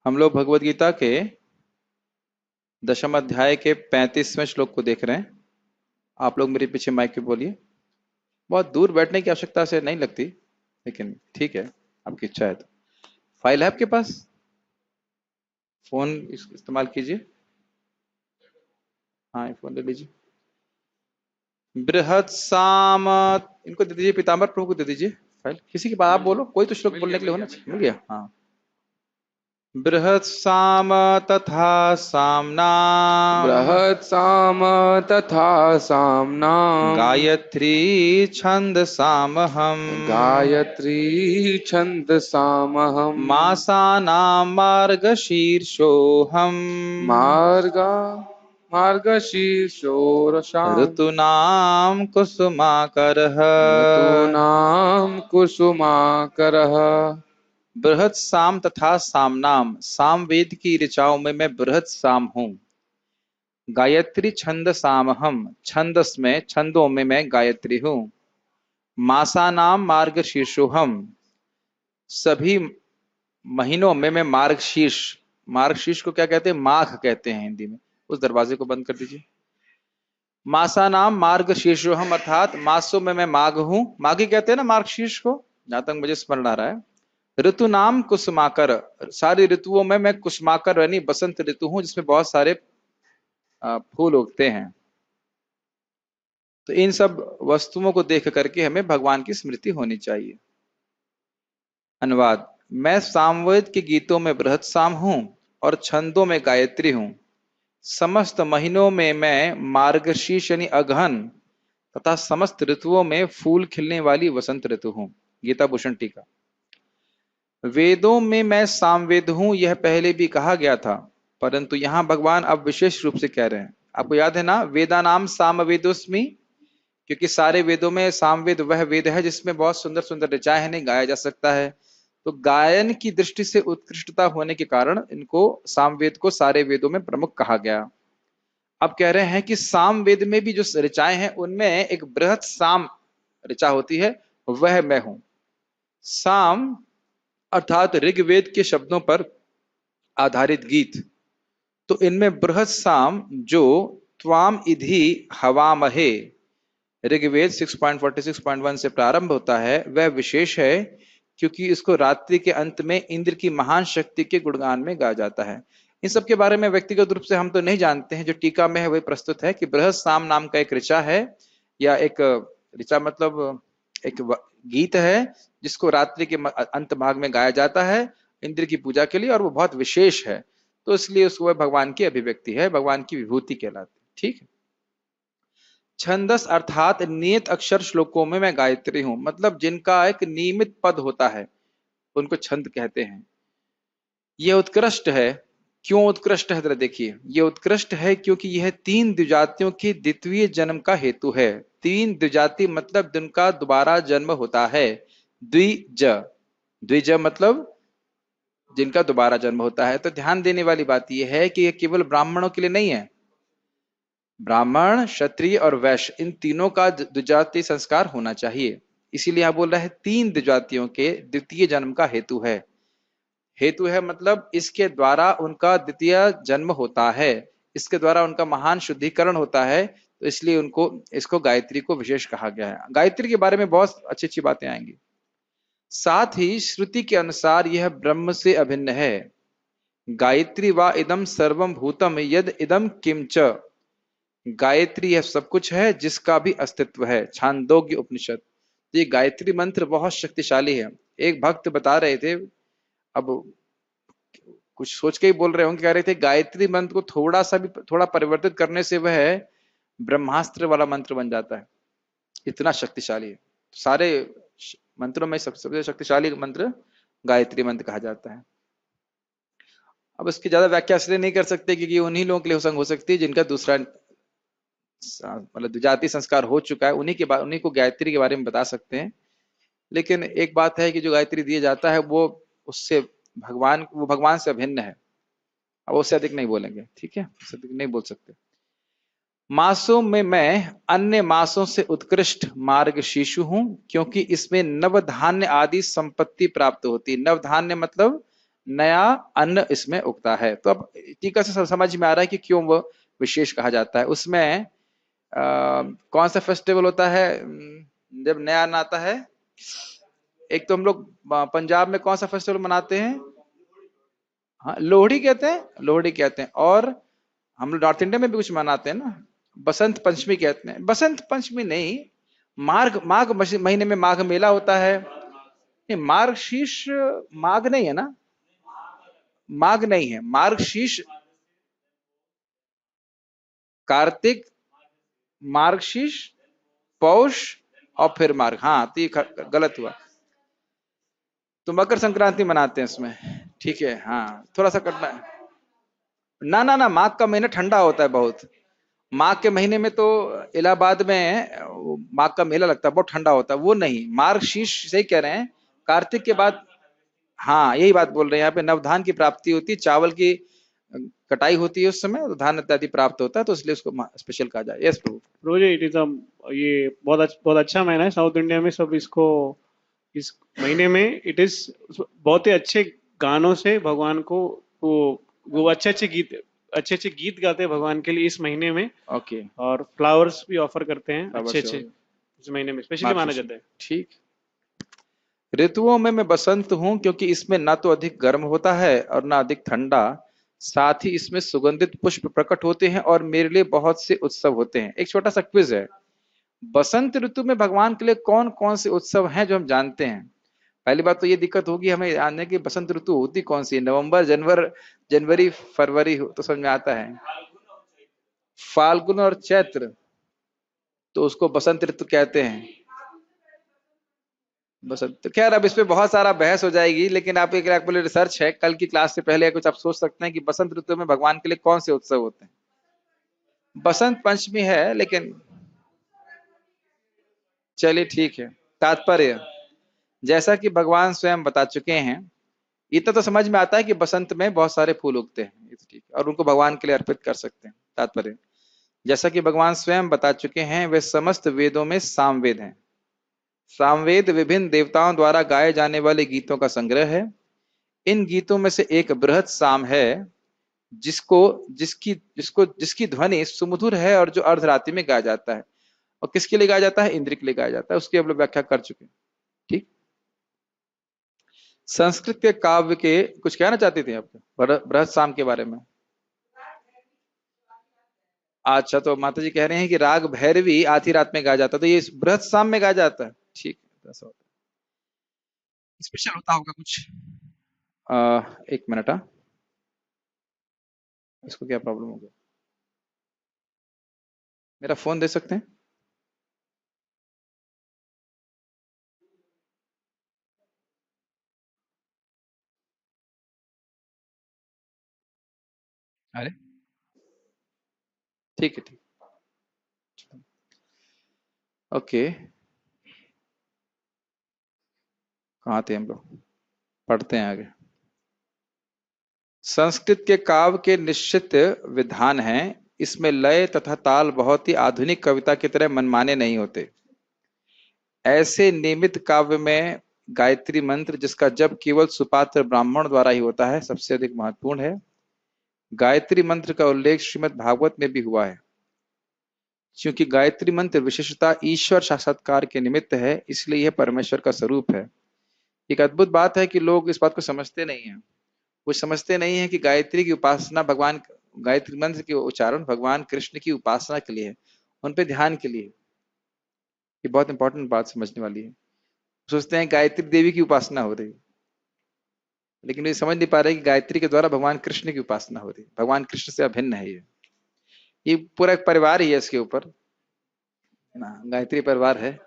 हम लोग भगवत गीता के 10वें अध्याय के 35वें श्लोक को देख रहे हैं। आप लोग मेरे पीछे माइक पे बोलिए। बहुत दूर बैठने की आवश्यकता से नहीं लगती, लेकिन ठीक है, आपकी इच्छा है तो। फाइल है आपके पास? फोन इस्तेमाल कीजिए। हाँ, ये फोन ले लीजिए। बृहत साम, इनको दे दीजिए, पीताम्बर प्रभु को दे दीजिए फाइल। किसी की बात आप बोलो, कोई तो श्लोक बोलने के लिए होना चाहिए। मिल गया? हाँ। बृहत साम तथा सामनाम बृहत् साम तथा साम्नाम गायत्री छंद सामहम गायत्री छन्दसामहम् मासानां मार्गशीर्षोऽहम् मार्गा मार्गशीर्षोरसाम् ऋतूनां कुसुमाकरः ऋतूनां कुसुमाकरः। बृहत साम तथा सामनाम, साम वेद की ऋचाओं में मैं बृहत साम हूँ। गायत्री छंद सामहम, छंदस में, छंदों में मैं गायत्री हूँ। मासानाम मार्गशीर्षोहम, सभी महीनों में मैं मार्गशीर्ष, मार्गशीर्ष को क्या कहते हैं? माघ कहते हैं हिंदी में। उस दरवाजे को बंद कर दीजिए। मासानाम मार्गशीर्षोहम, अर्थात मासों में मैं माघ हूं। माघी कहते हैं ना मार्गशीर्ष को, जहां तक मुझे स्मरण आ रहा है। ऋतु नाम कुसुमाकर, सारी ऋतुओं में मैं कुसुमाकर यानी बसंत ऋतु हूं, जिसमें बहुत सारे फूल उगते हैं। तो इन सब वस्तुओं को देख करके हमें भगवान की स्मृति होनी चाहिए। अनुवाद: मैं सामवेद के गीतों में बृहत साम हूं और छंदों में गायत्री हूं। समस्त महीनों में मैं मार्गशीर्ष यानी अगहन तथा समस्त ऋतुओं में फूल खिलने वाली वसंत ऋतु हूं। गीता भूषण टीका। वेदों में मैं सामवेद हूं, यह पहले भी कहा गया था, परंतु यहां भगवान अब विशेष रूप से कह रहे हैं। आपको याद है ना, वेदा नाम सामवेदोस्मि, क्योंकि सारे वेदों में सामवेद वह वेद है जिसमें बहुत सुंदर सुंदर ऋचाएं नहीं गाया जा सकता है। तो गायन की दृष्टि से उत्कृष्टता होने के कारण इनको सामवेद को सारे वेदों में प्रमुख कहा गया। अब कह रहे हैं कि सामवेद में भी जो ऋचाएं हैं उनमें एक बृहत साम ऋचा होती है, वह मैं हूं। साम अर्थात ऋग्वेद के शब्दों पर आधारित गीत। तो इनमें बृहत साम जो त्वाम इधि हवामहे, ऋग्वेद 6.46.1 से प्रारंभ होता है, वह विशेष है क्योंकि इसको रात्रि के अंत में इंद्र की महान शक्ति के गुणगान में गाया जाता है। इन सब के बारे में व्यक्तिगत रूप से हम तो नहीं जानते हैं, जो टीका में है वही प्रस्तुत है कि बृहत साम नाम का एक ऋचा है, या एक ऋचा मतलब एक गीत है जिसको रात्रि के अंत भाग में गाया जाता है इंद्र की पूजा के लिए, और वो बहुत विशेष है। तो इसलिए उसको भगवान की अभिव्यक्ति है, भगवान की विभूति कहलाती है। ठीक है। छंदस अर्थात नियत अक्षर श्लोकों में मैं गायत्री हूं, मतलब जिनका एक नियमित पद होता है उनको छंद कहते हैं। यह उत्कृष्ट है। क्यों उत्कृष्ट है? जरा देखिए, यह उत्कृष्ट है क्योंकि यह तीन द्विजातियों के द्वितीय जन्म का हेतु है। तीन द्विजाति मतलब जिनका दोबारा जन्म होता है। द्विज, द्विज मतलब जिनका दोबारा जन्म होता है। तो ध्यान देने वाली बात यह है कि यह केवल ब्राह्मणों के लिए नहीं है। ब्राह्मण, क्षत्रिय और वैश्य, इन तीनों का द्विजाति संस्कार होना चाहिए। इसीलिए यहां बोल रहा है तीन द्विजातियों के द्वितीय जन्म का हेतु है। हेतु है मतलब इसके द्वारा उनका द्वितीय जन्म होता है, इसके द्वारा उनका महान शुद्धिकरण होता है। तो इसलिए उनको, इसको गायत्री को विशेष कहा गया है। गायत्री के बारे में बहुत अच्छी अच्छी बातें आएंगी। साथ ही श्रुति के अनुसार यह ब्रह्म से अभिन्न है। गायत्री वा इदम सर्वम भूतम यद इदम किंच, गायत्री यह सब कुछ है जिसका भी अस्तित्व है। छांदोग्य उपनिषद। तो ये गायत्री मंत्र बहुत शक्तिशाली है। एक भक्त बता रहे थे, अब कुछ सोच के ही बोल रहे होंगे, कह रहे थे गायत्री मंत्र को थोड़ा सा भी, थोड़ा परिवर्तित करने से वह ब्रह्मास्त्र वाला मंत्र बन जाता है, इतना शक्तिशाली है। सारे मंत्रों में सबसे शक्तिशाली मंत्र गायत्री मंत्र कहा जाता है। अब इसकी ज्यादा व्याख्या इसलिए नहीं कर सकते क्योंकि उन्हीं लोगों के लिए हो सकती है जिनका दूसरा मतलब द्विजाति संस्कार हो चुका है, उन्हीं के बाद उन्हीं को गायत्री के बारे में बता सकते हैं। लेकिन एक बात है कि जो गायत्री दिया जाता है वो उससे वो भगवान से अभिन्न है। अब उससे अधिक नहीं बोलेंगे, ठीक है, उससे अधिक नहीं बोल सकते। मासों में मैं अन्य मासों से उत्कृष्ट मार्गशीर्ष हूं, क्योंकि इसमें नवधान्य आदि संपत्ति प्राप्त होती है। नवधान्य मतलब नया अन्न इसमें उगता है। तो अब टीका से समझ में आ रहा है कि क्यों वो विशेष कहा जाता है। उसमें कौन सा फेस्टिवल होता है जब नया अन्न आता है? एक तो हम लोग पंजाब में कौन सा फेस्टिवल मनाते हैं? हाँ, लोहड़ी कहते हैं, लोहड़ी कहते हैं। और हम लोग नॉर्थ इंडिया में भी कुछ मनाते हैं ना, बसंत पंचमी कहते हैं। बसंत पंचमी नहीं, माघ माघ महीने में माघ मेला होता है। नहीं, मार्गशीर्ष माघ नहीं है ना, माघ नहीं है, मार्गशीर्ष कार्तिक, मार्गशीर्ष, पौष और फिर मार्ग। हाँ, तो ये गलत हुआ। तो मकर संक्रांति मनाते हैं इसमें, ठीक है। हाँ, थोड़ा सा कटना है। ना ना ना, माघ का महीना ठंडा होता है बहुत। माघ के महीने में तो इलाहाबाद में माघ का मेला लगता है, बहुत ठंडा होता है। वो नहीं, मार्गशीर्ष सही कह रहे हैं, कार्तिक के बाद। हाँ, यही बात बोल रहे हैं। यहाँ पे नवधान की प्राप्ति होती है, चावल की कटाई होती है उस समय, तो धान इत्यादि प्राप्त होता है, तो इसलिए उसको स्पेशल कहा जाए। Yes Prabhu. Rose it is ये बहुत अच्छा महीना है साउथ इंडिया में। सब इसको इस महीने में इट इज बहुत ही अच्छे गानों से भगवान को वो अच्छे अच्छे गीत गाते हैं भगवान के लिए इस महीने में। ओके। और फ्लावर्स भी ऑफर करते हैं फ्लावर्स अच्छे अच्छे, इस महीने में स्पेशली माना जाता है। ठीक। ऋतुओं में मैं बसंत हूं, क्योंकि इसमें ना तो अधिक गर्म होता है और ना अधिक ठंडा। साथ ही इसमें सुगंधित पुष्प प्रकट होते हैं और मेरे लिए बहुत से उत्सव होते हैं। एक छोटा सा क्विज है, बसंत ऋतु में भगवान के लिए कौन कौन से उत्सव हैं जो हम जानते हैं? पहली बात तो ये दिक्कत होगी हमें जानने की, बसंत ऋतु होती कौन सी है? नवंबर, जनवरी, फरवरी हो तो समझ में आता है। फाल्गुन और चैत्र, तो उसको बसंत ऋतु कहते हैं। बसंत, तो खैर अब इस पे बहुत सारा बहस हो जाएगी, लेकिन आप एक बोले रिसर्च है, कल की क्लास से पहले कुछ आप सोच सकते हैं कि बसंत ऋतु में भगवान के लिए कौन से उत्सव होते हैं। बसंत पंचमी है, लेकिन चलिए ठीक है। तात्पर्य, जैसा कि भगवान स्वयं बता चुके हैं, इतना तो समझ में आता है कि बसंत में बहुत सारे फूल उगते हैं, ये तो ठीक है, और उनको भगवान के लिए अर्पित कर सकते हैं। तात्पर्य, जैसा कि भगवान स्वयं बता चुके हैं, वे समस्त वेदों में सामवेद हैं। सामवेद विभिन्न देवताओं द्वारा गाए जाने वाले गीतों का संग्रह है। इन गीतों में से एक बृहत साम है, जिसको जिसकी जिसको जिसकी ध्वनि सुमधुर है और जो अर्धरात्रि में गाया जाता है। और किसके लिए गाया जाता है? इंद्र के लिए गाया जाता है। उसकी हम लोग व्याख्या कर चुके हैं। ठीक। संस्कृत के काव्य के कुछ कहना चाहती थी आप बृहत साम के बारे में? अच्छा, तो माता जी कह रहे हैं कि राग भैरवी आधी रात में गाया जाता है, तो ये बृहत साम में गाया जाता है। ठीक है, ऐसा होता है। स्पेशल होता होगा कुछ। एक मिनट। इसको क्या प्रॉब्लम हो गया? मेरा फोन दे सकते हैं? अरे ठीक है, ठीक। ओके, कहाँ थे हम लोग? पढ़ते हैं आगे। संस्कृत के काव्य के निश्चित विधान हैं। इसमें लय तथा ताल बहुत ही आधुनिक कविता की तरह मनमाने नहीं होते। ऐसे नियमित काव्य में गायत्री मंत्र, जिसका जप केवल सुपात्र ब्राह्मण द्वारा ही होता है, सबसे अधिक महत्वपूर्ण है। गायत्री मंत्र का उल्लेख श्रीमद् भागवत में भी हुआ है। क्योंकि गायत्री मंत्र विशेषता ईश्वर साक्षात्कार के निमित्त है, इसलिए यह परमेश्वर का स्वरूप है। एक अद्भुत बात है कि लोग इस बात को समझते नहीं है। वो समझते नहीं है कि गायत्री की उपासना भगवान, गायत्री मंत्र के उच्चारण भगवान कृष्ण की उपासना के लिए, उन पे ध्यान के लिए। ये बहुत इंपॉर्टेंट बात समझने वाली है। सोचते हैं गायत्री देवी की उपासना हो रही है, लेकिन ये समझ नहीं पा रहे कि गायत्री के द्वारा भगवान कृष्ण की उपासना हो रही है। भगवान कृष्ण से अभिन्न है ये पूरा एक परिवार ही है इसके ऊपर, है ना, गायत्री परिवार है।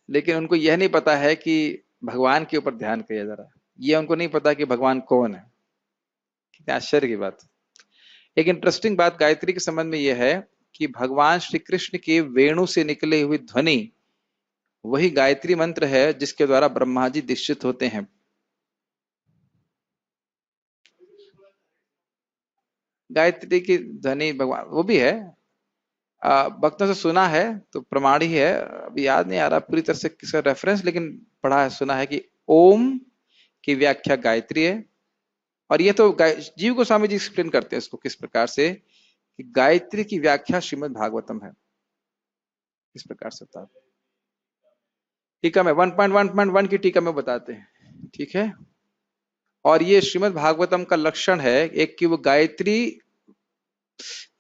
लेकिन उनको यह नहीं पता है कि भगवान के ऊपर ध्यान किया जा रहा है। ये उनको नहीं पता कि भगवान कौन है। कितने आश्चर्य की बात। एक इंटरेस्टिंग बात गायत्री के संबंध में यह है कि भगवान श्री कृष्ण के वेणु से निकले हुई ध्वनि वही गायत्री मंत्र है, जिसके द्वारा ब्रह्मा जी दीक्षित होते हैं। गायत्री की ध्वनि भगवान वो भी है, भक्तों से सुना है तो प्रमाण ही है। अभी याद नहीं आ रहा पूरी तरह से किसका रेफरेंस, लेकिन पढ़ा है, सुना है कि ओम की व्याख्या गायत्री है और ये तो जीव गोस्वामी जी एक्सप्लेन करते हैं इसको किस प्रकार से, कि गायत्री की व्याख्या श्रीमद् भागवतम है, इस प्रकार से होता है। टीका में 1.1.1 की टीका में बताते हैं, ठीक है। और ये श्रीमद् भागवतम का लक्षण है एक कि वो गायत्री,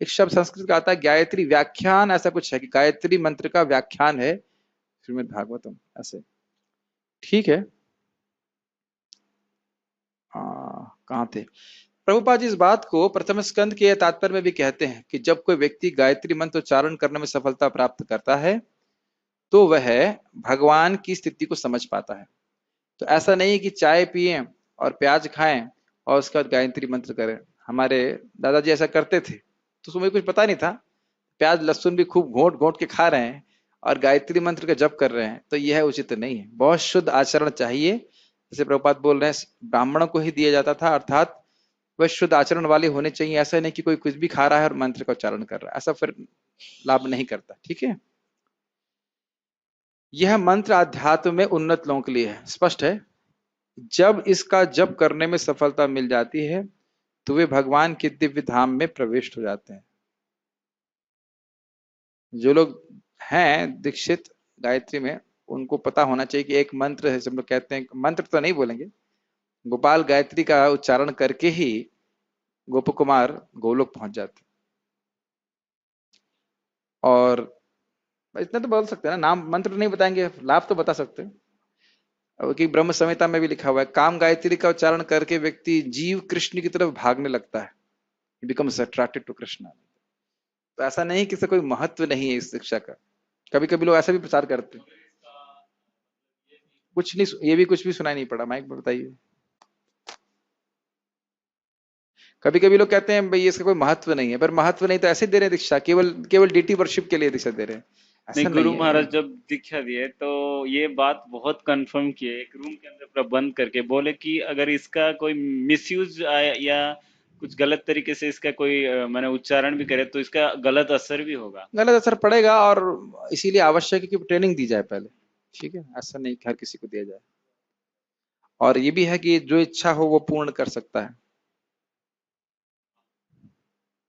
एक शब्द संस्कृत का आता है गायत्री व्याख्यान, ऐसा कुछ है कि गायत्री मंत्र का व्याख्यान है श्रीमद् भागवतम, ऐसे, ठीक है। कहाँ थे प्रभुपाद जी, इस बात को प्रथम स्कंद के तात्पर्य में भी कहते हैं कि जब कोई व्यक्ति गायत्री मंत्र उच्चारण करने में सफलता प्राप्त करता है तो वह भगवान की स्थिति को समझ पाता है। तो ऐसा नहीं कि चाय पिए और प्याज खाएं और उसके बाद गायत्री मंत्र करें। हमारे दादाजी ऐसा करते थे, तो मुझे कुछ पता नहीं था, प्याज लहसुन भी खूब घोंट घोंट के खा रहे हैं और गायत्री मंत्र का जप कर रहे हैं, तो यह उचित नहीं है। बहुत शुद्ध आचरण चाहिए, जैसे प्रभुपाद बोल रहे हैं ब्राह्मणों को ही दिया जाता था, अर्थात वह शुद्ध आचरण वाले होने चाहिए। ऐसा नहीं कि कोई कुछ भी खा रहा है और मंत्र का उच्चारण कर रहा है, ऐसा फिर लाभ नहीं करता, ठीक है। यह मंत्र आध्यात्म में उन्नत लोगों के लिए है, स्पष्ट है। जब इसका जप करने में सफलता मिल जाती है तो वे भगवान के दिव्य धाम में प्रविष्ट हो जाते हैं। जो लोग हैं दीक्षित गायत्री में, उनको पता होना चाहिए कि एक मंत्र है, हम लोग कहते हैं, मंत्र तो नहीं बोलेंगे, गोपाल गायत्री का उच्चारण करके ही गोप कुमार गोलोक पहुंच जाते। और इतना तो बोल सकते हैं ना, नाम मंत्र नहीं बताएंगे, लाभ तो बता सकते हैं। कि ब्रह्म संहिता में भी लिखा हुआ है, काम गायत्री का उच्चारण करके व्यक्ति जीव कृष्ण की तरफ भागने लगता है, he becomes attracted to Krishna. तो ऐसा नहीं कि इसका कोई महत्व नहीं है इस शिक्षा का, कभी कभी लोग ऐसा भी प्रचार करते हैं। कुछ नहीं, ये भी कुछ भी सुनाई नहीं पड़ा, माइक में बताइए। कभी कभी लोग कहते हैं भाई इसका कोई महत्व नहीं है, पर महत्व नहीं तो ऐसे दे रहे हैं दीक्षा, केवल केवल डीटी वर्शिप के लिए दीक्षा दे रहे हैं, ऐसा नहीं, गुरु नहीं महाराज है। जब दीक्षा दिए तो ये बात बहुत कंफर्म किए, एक रूम के अंदर पूरा बंद करके बोले कि अगर इसका कोई मिसयूज या कुछ गलत तरीके से इसका कोई मैंने उच्चारण भी करे तो इसका गलत असर भी होगा, गलत असर पड़ेगा, और इसीलिए आवश्यक है कि ट्रेनिंग दी जाए पहले, ठीक है। ऐसा नहीं कि हर किसी को दिया जाए, और ये भी है कि जो इच्छा हो वो पूर्ण कर सकता है,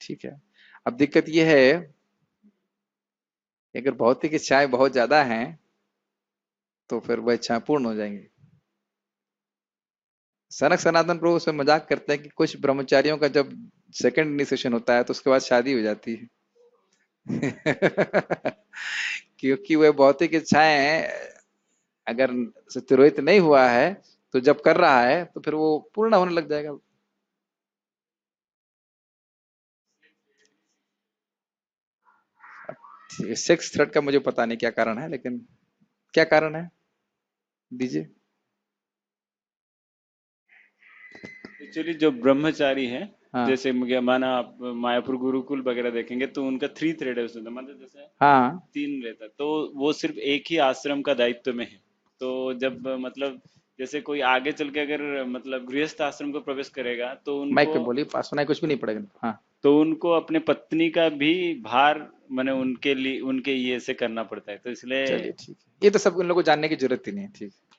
ठीक है। अब दिक्कत ये है कि अगर भौतिक इच्छाएं बहुत ज्यादा हैं तो फिर वह इच्छाएं पूर्ण हो जाएंगी। सनक सनातन प्रभु उसमें मजाक करते हैं कि कुछ ब्रह्मचारियों का जब सेकंड इनिशिएशन होता है तो उसके बाद शादी हो जाती है क्योंकि वह भौतिक इच्छाएं अगर तिरोहित नहीं हुआ है तो जब कर रहा है तो फिर वो पूर्ण होने लग जाएगा। सेक्स थ्रेड का मुझे पता नहीं क्या कारण है, लेकिन क्या कारण है दीजिए। एक्चुअली जो ब्रह्मचारी है, हाँ जैसे माना आप मायापुर गुरुकुल वगैरह देखेंगे तो उनका 3 थ्रेड है उसमें, मतलब जैसे हाँ 3 रहता है, तो वो सिर्फ एक ही आश्रम का दायित्व में है। तो जब मतलब जैसे कोई आगे चल के अगर मतलब गृहस्थ आश्रम को प्रवेश करेगा तो माइक पे उनको बोलिए, पास सुनाई कुछ भी नहीं पड़ेगा। हाँ तो उनको अपने पत्नी का भी भार माने उनके लिए उनके ये से करना पड़ता है, तो इसलिए चलिए ठीक है, ये तो सब उन लोगों को जानने की जरूरत ही नहीं है, ठीक है।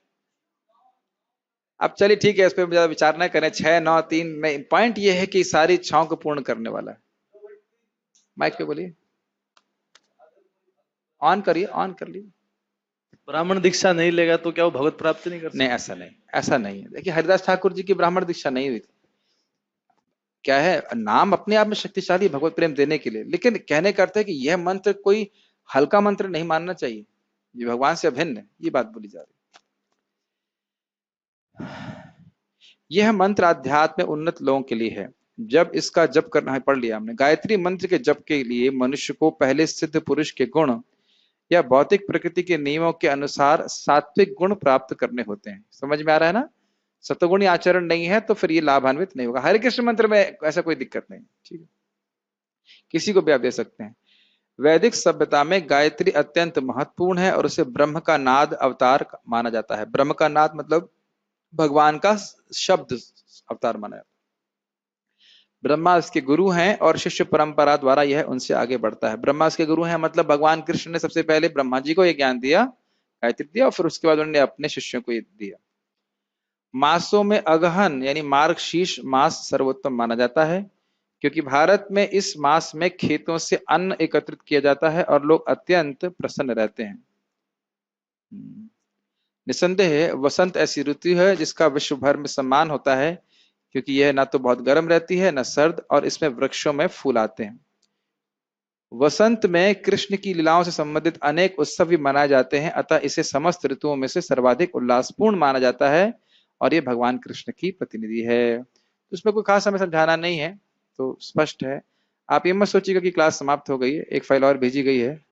अब चलिए ठीक है, इस पर ज्यादा विचार न करें। 6 9 3 नहीं, पॉइंट ये है कि सारी इच्छाओं को पूर्ण करने वाला है। माइक पे बोलिए, ऑन करिए, ऑन कर लीजिए। ब्राह्मण दीक्षा नहीं लेगा तो क्या वो भगवत प्राप्ति नहीं कर सकता? नहीं ऐसा नहीं, ऐसा नहीं है। देखिए हरिदास ठाकुर जी की ब्राह्मण दीक्षा नहीं हुई थी। क्या है, नाम अपने आप में शक्तिशाली भगवत प्रेम देने के लिए, लेकिन कहने का अर्थ है कि यह मंत्र कोई हल्का मंत्र नहीं मानना चाहिए, ये भगवान से अभिन्न है, ये बात बोली जा रही है। यह मंत्र आध्यात्म में उन्नत लोगों के लिए है। जब इसका जप करना है, पढ़ लिया हमने। गायत्री मंत्र के जप के लिए मनुष्य को पहले सिद्ध पुरुष के गुण या भौतिक प्रकृति के नियमों के अनुसार सात्विक गुण प्राप्त करने होते हैं। समझ में आ रहा है ना? सतगुणी आचरण नहीं है तो फिर ये लाभान्वित नहीं होगा। हरे कृष्ण मंत्र में ऐसा कोई दिक्कत नहीं, ठीक है, किसी को भी आप दे सकते हैं। वैदिक सभ्यता में गायत्री अत्यंत महत्वपूर्ण है और उसे ब्रह्म का नाद अवतार माना जाता है। ब्रह्म का नाद मतलब भगवान का शब्द अवतार माना जाता है। ब्रह्मा इसके गुरु हैं और शिष्य परंपरा द्वारा यह उनसे आगे बढ़ता है। ब्रह्मा इसके गुरु हैं मतलब भगवान कृष्ण ने सबसे पहले ब्रह्मा जी को यह ज्ञान दिया, गायत्री दिया, और फिर उसके बाद उन्होंने अपने शिष्यों को ये दिया। मासों में अगहन यानी मार्गशीर्ष मास सर्वोत्तम माना जाता है, क्योंकि भारत में इस मास में खेतों से अन्न एकत्रित किया जाता है और लोग अत्यंत प्रसन्न रहते हैं। निसंदेह वसंत ऐसी ऋतु है जिसका विश्व भर में सम्मान होता है, क्योंकि यह ना तो बहुत गर्म रहती है न सर्द, और इसमें वृक्षों में फूल आते हैं। वसंत में कृष्ण की लीलाओं से संबंधित अनेक उत्सव भी मनाए जाते हैं, अतः इसे समस्त ऋतुओं में से सर्वाधिक उल्लासपूर्ण माना जाता है और ये भगवान कृष्ण की प्रतिनिधि है। तो उसमें कोई खास हमें समझाना नहीं है, तो स्पष्ट है। आप ये मत सोचिएगा कि क्लास समाप्त हो गई है, एक फाइल और भेजी गई है।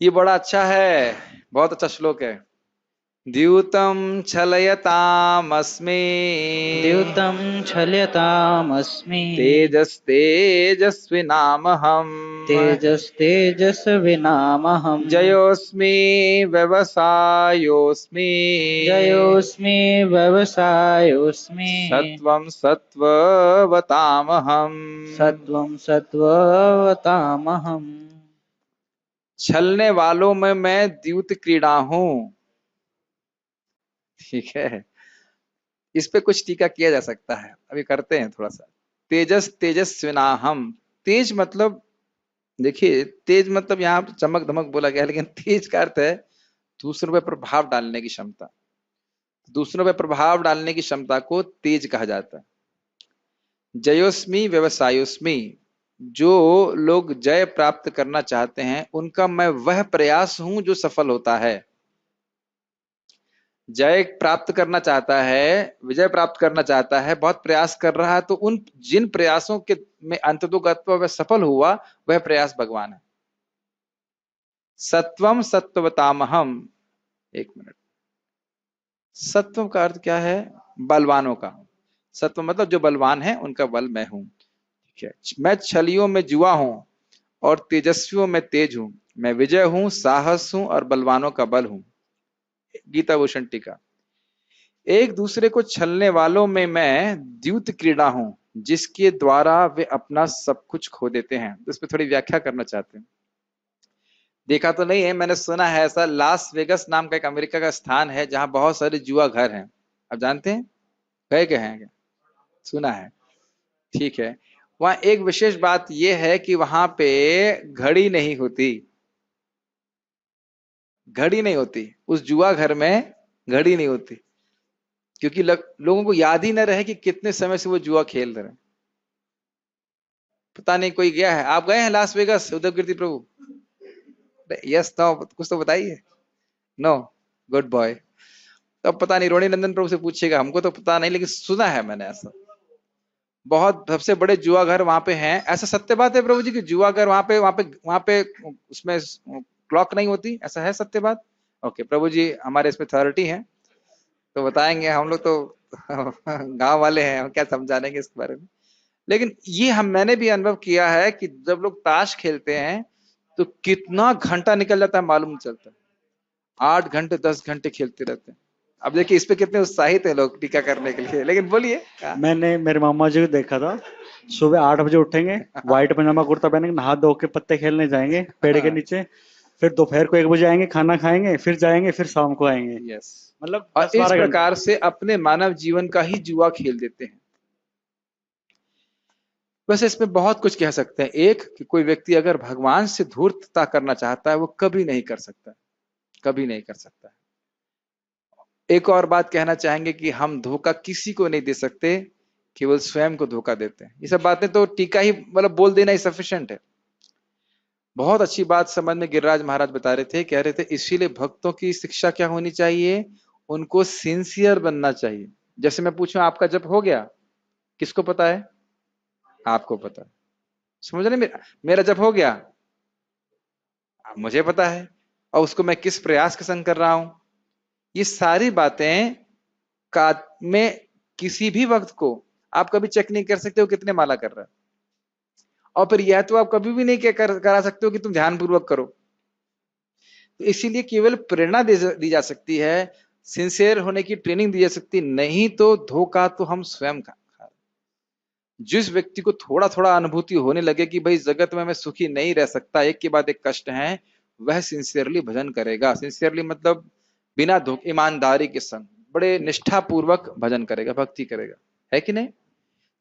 ये बड़ा अच्छा है, बहुत अच्छा श्लोक है। द्यूतं छलयतामस्मि द्यूतं छलयतामस्मि तेजस्तेजस्विनामहम् तेजस्तेजस्विनामहम् जयोऽस्मि व्यवसायोऽस्मि जयोऽस्मि व्यवसायोऽस्मि सत्वं सत्त्ववतामहम्। सत्वं सत्त्ववतामहम्। छलने वालों में मैं द्यूत क्रीड़ा हूं। ठीक है, इस पे कुछ टीका किया जा सकता है, अभी करते हैं थोड़ा सा। तेजस तेजस्विनाहम, तेज मतलब देखिए, तेज मतलब यहाँ चमक धमक बोला गया, लेकिन तेज का अर्थ है दूसरों पर प्रभाव डालने की क्षमता। दूसरों पर प्रभाव डालने की क्षमता को तेज कहा जाता है। जयोस्मी व्यवसायोस्मी, जो लोग जय प्राप्त करना चाहते हैं उनका मैं वह प्रयास हूं जो सफल होता है। जय प्राप्त करना चाहता है, विजय प्राप्त करना चाहता है, बहुत प्रयास कर रहा है, तो उन जिन प्रयासों के में अंततोगत्वा वह सफल हुआ, वह प्रयास भगवान है। सत्वम सत्वतामहम, एक मिनट, सत्व का अर्थ क्या है? बलवानों का। सत्व मतलब जो बलवान है उनका बल मैं हूं। ठीक है, मैं छलियों में जुआ हूं और तेजस्वियों में तेज हूं। मैं विजय हूं, साहस हूं और बलवानों का बल हूं। गीता भूषण टीका। एक दूसरे को छलने वालों में मैं द्यूत क्रीड़ा हूं, जिसके द्वारा वे अपना सब कुछ खो देते हैं। तो इस पर थोड़ी व्याख्या करना चाहते हैं। देखा तो नहीं है, मैंने सुना है ऐसा, लास वेगस नाम का एक अमेरिका का स्थान है जहां बहुत सारे जुआ घर हैं। आप जानते हैं, गए क्या हैं क्या? सुना है, ठीक है। वहां एक विशेष बात यह है कि वहां पे घड़ी नहीं होती। घड़ी नहीं होती उस जुआ घर में, घड़ी नहीं होती, क्योंकि लोगों को याद ही ना रहे कि कितने समय से वो जुआ खेल रहे हैं। पता नहीं कोई गया है? आप गए हैं Las Vegas, Uddhav Kirti Prabhu? Yes no, कुछ तो बताइए। No, good boy. तो अब पता नहीं, रोणी नंदन प्रभु से पूछिएगा, हमको तो पता नहीं, लेकिन सुना है मैंने ऐसा। बहुत सबसे बड़े जुआ घर वहां पे हैं। ऐसा सत्य बात है प्रभु जी कि जुआ घर वहां पे उसमें क्लॉक नहीं होती? ऐसा है सत्य बात? ओके प्रभु जी, हमारे इसमें अथॉरिटी है तो बताएंगे। हम लोग तो गांव वाले हैं, हम क्या समझानेंगे इस बारे में। लेकिन ये मैंने भी अनुभव किया है कि जब लोग ताश खेलते हैं तो कितना घंटा निकल जाता है मालूम नहीं चलता। 8 घंटे 10 घंटे खेलते रहते हैं। अब देखिए इस पे कितने उत्साहित है लोग टीका करने के लिए। लेकिन बोलिए। मैंने मेरे मामा जी को देखा था, सुबह 8 बजे उठेंगे, व्हाइट पजामा कुर्ता पहनेंगे, नहा धो के पत्ते खेलने जाएंगे पेड़ के नीचे, फिर दोपहर को 1 बजे आएंगे, खाना खाएंगे, फिर जाएंगे, फिर शाम को आएंगे। यस, मतलब और 10-12 इस घंटे। प्रकार से अपने मानव जीवन का ही जुआ खेल देते हैं। वैसे इसमें बहुत कुछ कह सकते हैं। एक कि कोई व्यक्ति अगर भगवान से धूर्तता करना चाहता है वो कभी नहीं कर सकता, कभी नहीं कर सकता। एक और बात कहना चाहेंगे कि हम धोखा किसी को नहीं दे सकते, केवल स्वयं को धोखा देते हैं। ये सब बातें तो टीका ही मतलब बोल देना ही सफिशिएंट है। बहुत अच्छी बात समझ में गिरिराज महाराज बता रहे थे, कह रहे थे इसीलिए भक्तों की शिक्षा क्या होनी चाहिए? उनको सिंसियर बनना चाहिए। जैसे मैं पूछूं आपका जप हो गया, किसको पता है? आपको पता है। समझ रहे? मेरा जप हो गया, मुझे पता है, और उसको मैं किस प्रयास के संग कर रहा हूं। ये सारी बातें का में किसी भी वक्त को आप कभी चेक नहीं कर सकते हो कितने माला कर रहा है, और फिर यह तो आप कभी भी नहीं करा सकते हो कि तुम ध्यानपूर्वक करो। तो इसीलिए केवल प्रेरणा दी जा सकती है, सिंसियर होने की ट्रेनिंग दी जा सकती, नहीं तो धोखा तो हम स्वयं खा। जिस व्यक्ति को थोड़ा थोड़ा अनुभूति होने लगे कि भाई जगत में मैं सुखी नहीं रह सकता, एक के बाद एक कष्ट है, वह सिंसियरली भजन करेगा। सिंसियरली मतलब बिना ईमानदारी के संग, बड़े निष्ठा पूर्वक भजन करेगा, भक्ति करेगा, है कि नहीं?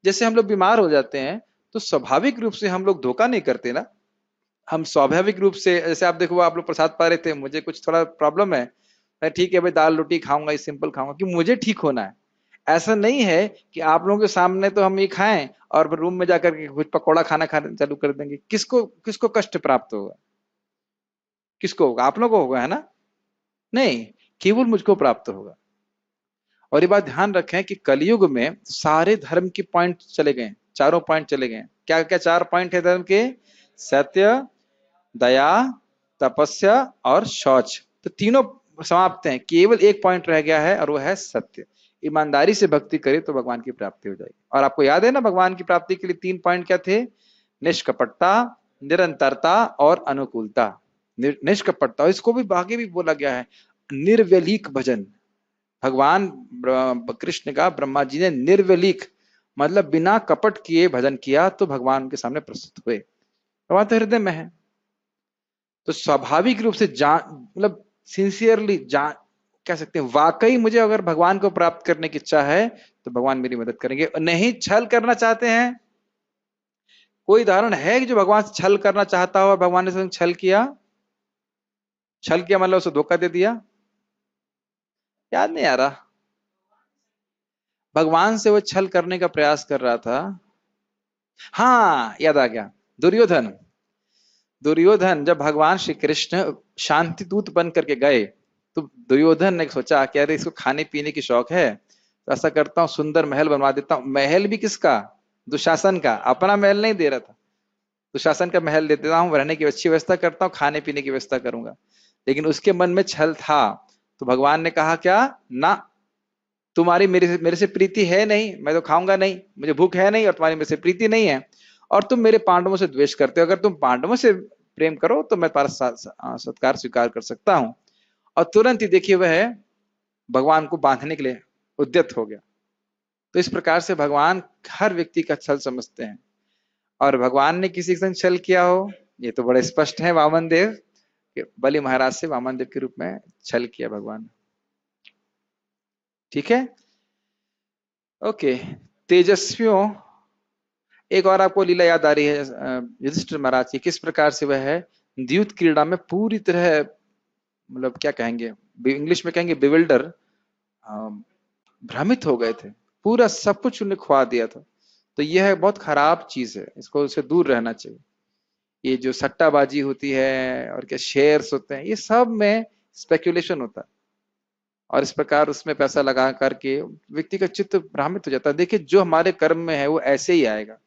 जैसे हम लोग बीमार हो जाते हैं तो स्वाभाविक रूप से हम लोग धोखा नहीं करते ना। हम स्वाभाविक रूप से, जैसे आप देखो आप लोग प्रसाद पा रहे थे, मुझे कुछ थोड़ा प्रॉब्लम है, मैं ठीक है भाई दाल रोटी खाऊंगा, ये सिंपल खाऊंगा कि मुझे ठीक होना है। ऐसा नहीं है कि आप लोगों के सामने तो हम ये खाएं और रूम में जाकर के कुछ पकौड़ा खाना खाना चालू कर देंगे। किसको किसको कष्ट प्राप्त होगा? किसको होगा? आप लोगों को होगा, है ना? नहीं, केवल मुझको प्राप्त होगा। और ये बात ध्यान रखें कि कलयुग में सारे धर्म के पॉइंट चले गए, चारों पॉइंट चले गए। क्या क्या चार पॉइंट है धर्म के? सत्य, दया, तपस्या और शौच। तो तीनों समाप्त हैं, केवल एक पॉइंट रह गया है और वो है सत्य। ईमानदारी से भक्ति करे तो भगवान की प्राप्ति हो जाएगी। और आपको याद है ना, भगवान की प्राप्ति के लिए तीन पॉइंट क्या थे? निष्कपटता, निरंतरता और अनुकूलता। निष्कपटता, इसको भी आगे भी बोला गया है, निर्व्यलीक भजन। भगवान कृष्ण का ब्रह्मा जी ने निर्व्यलीक मतलब बिना कपट किए भजन किया तो भगवान उनके सामने प्रस्तुत हुए। भगवान तो हृदय में है। तो स्वाभाविक रूप से मतलब सिंसियरली कह सकते हैं, वाकई मुझे अगर भगवान को प्राप्त करने की इच्छा है तो भगवान मेरी मदद करेंगे। नहीं छल करना चाहते हैं, कोई उदाहरण है कि जो भगवान से छल करना चाहता हो और भगवान ने छल किया? छल किया मतलब उसे धोखा दे दिया? याद नहीं आ रहा। भगवान से वो छल करने का प्रयास कर रहा था। हाँ, याद आ गया, दुर्योधन। दुर्योधन जब भगवान श्री कृष्ण शांति दूत बन करके गए तो दुर्योधन ने सोचा कि अरे इसको खाने पीने की शौक है, तो ऐसा करता हूं सुंदर महल बनवा देता हूं। महल भी किसका? दुशासन का। अपना महल नहीं दे रहा था, दुशासन का महल दे देता हूं, रहने की अच्छी व्यवस्था करता हूं, खाने पीने की व्यवस्था करूंगा। लेकिन उसके मन में छल था। तो भगवान ने कहा क्या? ना, तुम्हारी मेरे से प्रीति है नहीं, मैं तो खाऊंगा नहीं, मुझे भूख है नहीं, और तुम्हारी मेरे से प्रीति नहीं है, और तुम मेरे पांडवों से द्वेष करते हो। अगर तुम पांडवों से प्रेम करो तो मैं तुम्हारा सत्कार स्वीकार कर सकता हूं। और तुरंत ही देखिए वह भगवान को बांधने के लिए उद्यत हो गया। तो इस प्रकार से भगवान हर व्यक्ति का छल समझते हैं। और भगवान ने किसी के संग छल किया हो, ये तो बड़े स्पष्ट है, वामन देव, बलि महाराज से वामन देव के रूप में छल किया भगवान। ठीक है, ओके। तेजस्वियों, एक और आपको लीला याद आ रही है युधिष्ठिर महाराज की, किस प्रकार से वह है द्यूत क्रीड़ा में पूरी तरह, मतलब क्या कहेंगे, इंग्लिश में कहेंगे बिविल्डर, भ्रमित हो गए थे, पूरा सब कुछ उन्हें खुआ दिया था। तो यह बहुत खराब चीज है, इसको उससे दूर रहना चाहिए। ये जो सट्टाबाजी होती है और क्या शेयर्स होते हैं, ये सब में स्पेकुलेशन होता है, और इस प्रकार उसमें पैसा लगा करके व्यक्ति का चित्त भ्रमित हो जाता है। देखिए, जो हमारे कर्म में है वो ऐसे ही आएगा,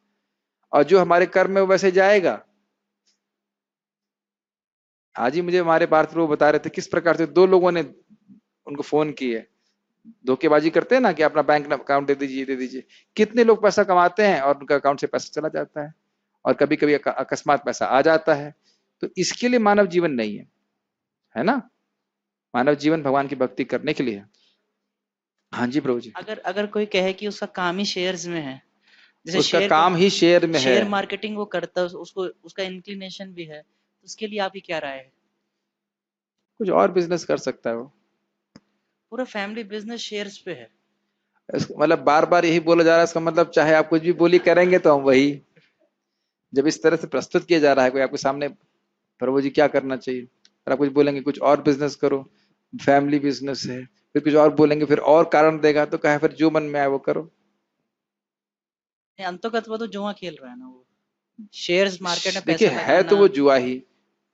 और जो हमारे कर्म में वो वैसे जाएगा। आज ही मुझे हमारे पार्थ प्रभु बता रहे थे किस प्रकार से दो लोगों ने उनको फोन किए, धोखेबाजी करते हैं ना कि अपना बैंक अकाउंट दे दीजिए दे दीजिए। कितने लोग पैसा कमाते हैं और उनका अकाउंट से पैसा चला जाता है, और कभी कभी अकस्मात पैसा आ जाता है। तो इसके लिए मानव जीवन नहीं है ना? मानव जीवन भगवान की भक्ति करने के लिए है। हाँ जी प्रभु जी। अगर अगर कोई कहे कि उसका काम ही शेयर्स में है, जैसे उसका काम ही शेयर में है, शेयर मार्केटिंग वो करता है, उसको उसका इंक्लिनेशन भी है, तो उसके लिए आपकी क्या राय है? कुछ और बिजनेस कर सकता है वो। पूरा फैमिली बिजनेस शेयर्स पे है। मतलब बार बार यही बोला जा रहा है, इसका मतलब चाहे आप कुछ भी बोली करेंगे तो हम वही। जब इस तरह से प्रस्तुत किया जा रहा है कोई आपके सामने, प्रभु जी क्या करना चाहिए, और आप कुछ बोलेंगे कुछ और बिजनेस करो, फैमिली बिजनेस है, फिर कुछ और बोलेंगे, फिर और कारण देगा, तो कहे फिर जो मन में आए वो करो। अंतोगत वो तो जुआ खेल रहा है ना, वो शेयर्स मार्केट में देखिए पैसा है तो वो जुआ ही,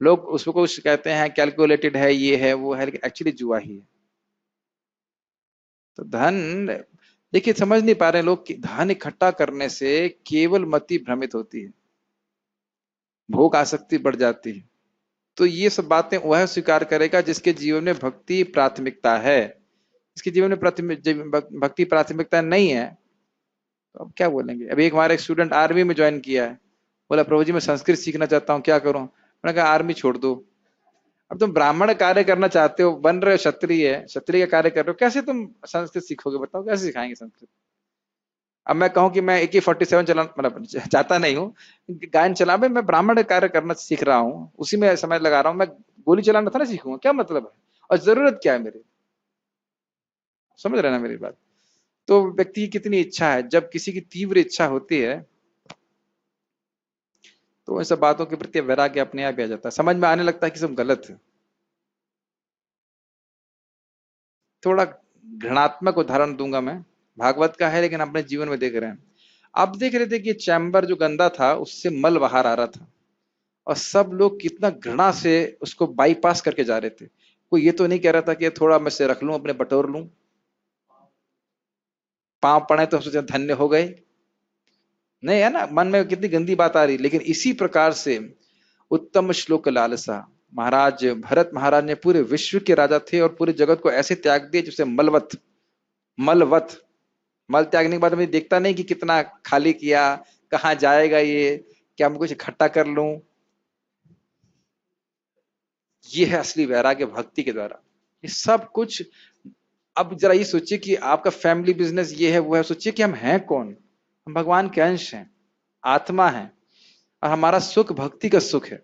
लोग उसको कुछ कहते हैं कैलकुलेटेड है, ये है वो है, लेकिन एक्चुअली जुआ ही है। तो धन, देखिए समझ नहीं पा रहे लोग कि धन इकट्ठा करने से केवल मति भ्रमित होती है, भोग आसक्ति बढ़ जाती है। तो ये सब बातें वह स्वीकार करेगा जिसके जीवन में भक्ति प्राथमिकता है। इसके जीवन में भक्ति प्राथमिकता नहीं है तो अब क्या बोलेंगे। अभी एक हमारा एक स्टूडेंट आर्मी में ज्वाइन किया है, बोला प्रभु जी मैं संस्कृत सीखना चाहता हूँ, क्या करूं? मैंने कहा आर्मी छोड़ दो। अब तुम ब्राह्मण कार्य करना चाहते हो, बन रहे हो क्षत्रिय, क्षत्रिय का कार्य कर रहे हो, कैसे तुम संस्कृत सीखोगे? बताओ कैसे सिखाएंगे संस्कृत? अब मैं कहूं कि मैं AK-47 चला, मतलब चाहता नहीं हूँ गायन चला, मैं ब्राह्मण कार्य करना सीख रहा हूँ, उसी में समय लगा रहा हूँ, मैं गोली चलाना था ना सीखूंगा, क्या मतलब है? और जरूरत क्या है मेरी? समझ रहे हैं ना मेरी बात? तो व्यक्ति की कितनी इच्छा है, जब किसी की तीव्र इच्छा होती है तो इन सब बातों के प्रति वैराग्य अपने आप आ जाता है, समझ में आने लगता है कि सब गलत है। थोड़ा घृणात्मक उदाहरण दूंगा मैं, भागवत का है लेकिन अपने जीवन में देख रहे हैं। आप देख रहे थे कि चैम्बर जो गंदा था उससे मल बाहर आ रहा था और सब लोग कितना घृणा से उसको बाईपास करके जा रहे थे। कोई ये तो नहीं कह रहा था कि थोड़ा मैं से रख लूं, अपने बटोर लूं, पांव पड़े तो सोचे धन्य हो गए, नहीं है ना, मन में कितनी गंदी बात आ रही। लेकिन इसी प्रकार से उत्तम श्लोक लालसा, महाराज भरत महाराज ने पूरे विश्व के राजा थे और पूरे जगत को ऐसे त्याग दिए जिससे मलवत मलवत मल त्यागने के बाद मैं देखता नहीं कि कितना खाली किया, कहाँ जाएगा ये, क्या मैं कुछ इकट्ठा कर लूं। ये है असली वैराग्य भक्ति के द्वारा, ये सब कुछ। अब जरा ये सोचिए कि आपका फैमिली बिजनेस ये है वो है, सोचिए कि हम हैं कौन, हम भगवान के अंश हैं, आत्मा है, और हमारा सुख भक्ति का सुख है।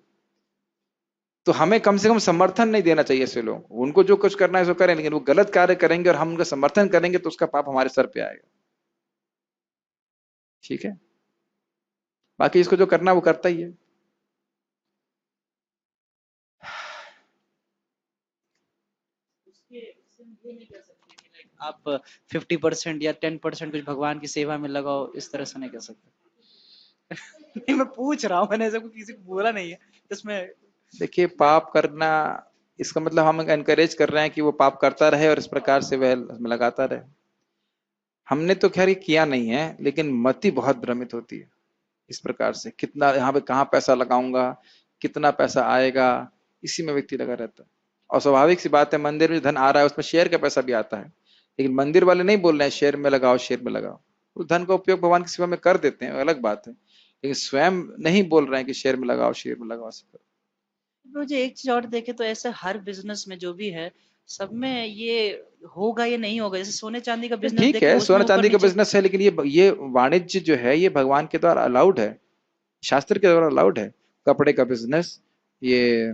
तो हमें कम से कम समर्थन नहीं देना चाहिए ऐसे लोग, उनको जो कुछ करना है सो करें, लेकिन वो गलत कार्य करेंगे और हम उनका समर्थन करेंगे तो उसका पाप हमारे सर पे आएगा। ठीक है, बाकी इसको जो करना वो करता ही है। आप 50% या 10% कुछ भगवान की सेवा में लगाओ, इस तरह से नहीं कर सकते। नहीं, मैं पूछ रहा हूँ, मैंने ऐसा किसी को बोला नहीं है इसमें। देखिए, पाप करना इसका मतलब हम एनकरेज कर रहे हैं कि वो पाप करता रहे और इस प्रकार से वह उसमें लगाता रहे। हमने तो खैर किया नहीं है, लेकिन मति बहुत भ्रमित होती है इस प्रकार से, कितना यहाँ पे कहाँ पैसा लगाऊंगा, कितना पैसा आएगा, इसी में व्यक्ति लगा रहता है। और स्वाभाविक सी बात है, मंदिर में धन आ रहा है उसमें शेयर का पैसा भी आता है, लेकिन मंदिर वाले नहीं बोल रहे हैं शेयर में लगाओ, शेयर में लगाओ। उस धन का उपयोग भगवान की सेवा में कर देते हैं, अलग बात है, लेकिन स्वयं नहीं बोल रहे हैं कि शेयर में लगाओ, शेयर में लगाओ। मुझे एक चीज और देखे तो ऐसे हर बिजनेस में जो भी है सब में ये होगा ये नहीं होगा। जैसे सोने चांदी का बिजनेस ठीक है, सोना चांदी का बिजनेस है, लेकिन ये वाणिज्य जो है ये भगवान के द्वारा अलाउड है, शास्त्र के द्वारा अलाउड है। कपड़े का बिजनेस, ये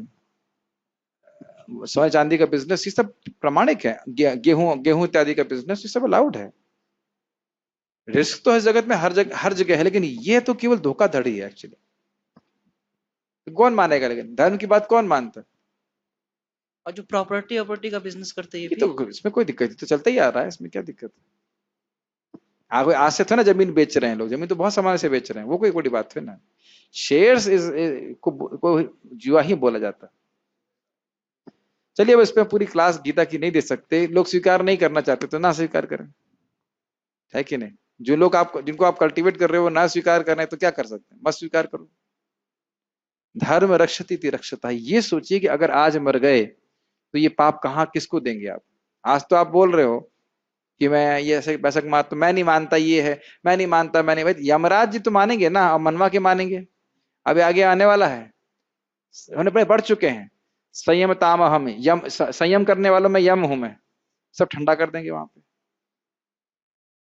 सोने चांदी का बिजनेस, ये सब प्रमाणिक है। गेहूं इत्यादि का बिजनेस, ये सब अलाउड है। रिस्क तो इस जगत में हर जगह है, लेकिन ये तो केवल धोखाधड़ी है एक्चुअली। कौन मानेगा, लेकिन धर्म की बात कौन मानता है? और जो प्रॉपर्टी का बिजनेस करते हैं ये तो इसमें कोई दिक्कत, तो चलता ही आ रहा है, इसमें क्या दिक्कत है? आज से तो ना जमीन बेच रहे हैं लोग, जमीन तो बहुत सामान से बेच रहे हैं, वो कोई बड़ी बात है ना। शेयर्स को जुआ ही बोला जाता है। चलिए, अब इस पे पूरी क्लास गीता की नहीं दे सकते, लोग स्वीकार नहीं करना चाहते तो ना स्वीकार करें, है कि नहीं? जो लोग जिनको आप कल्टीवेट कर रहे हो वो ना स्वीकार कर रहे हैं तो क्या कर सकते हैं? मत स्वीकार करो। धर्म रक्षति इति रक्षता। ये सोचिए कि अगर आज मर गए तो ये पाप कहाँ किसको देंगे आप? आज तो आप बोल रहे हो कि मैं ये ऐसे पैसा कमा, तो मैं नहीं मानता, ये है मैं नहीं मानता, मैं नहीं। भाई यमराज जी तो मानेंगे ना, और मनवा के मानेंगे? अभी आगे आने वाला है, होने पर बढ़ चुके हैं। संयम ताम हम, यम संयम करने वालों में यम हूं मैं, सब ठंडा कर देंगे वहां पे।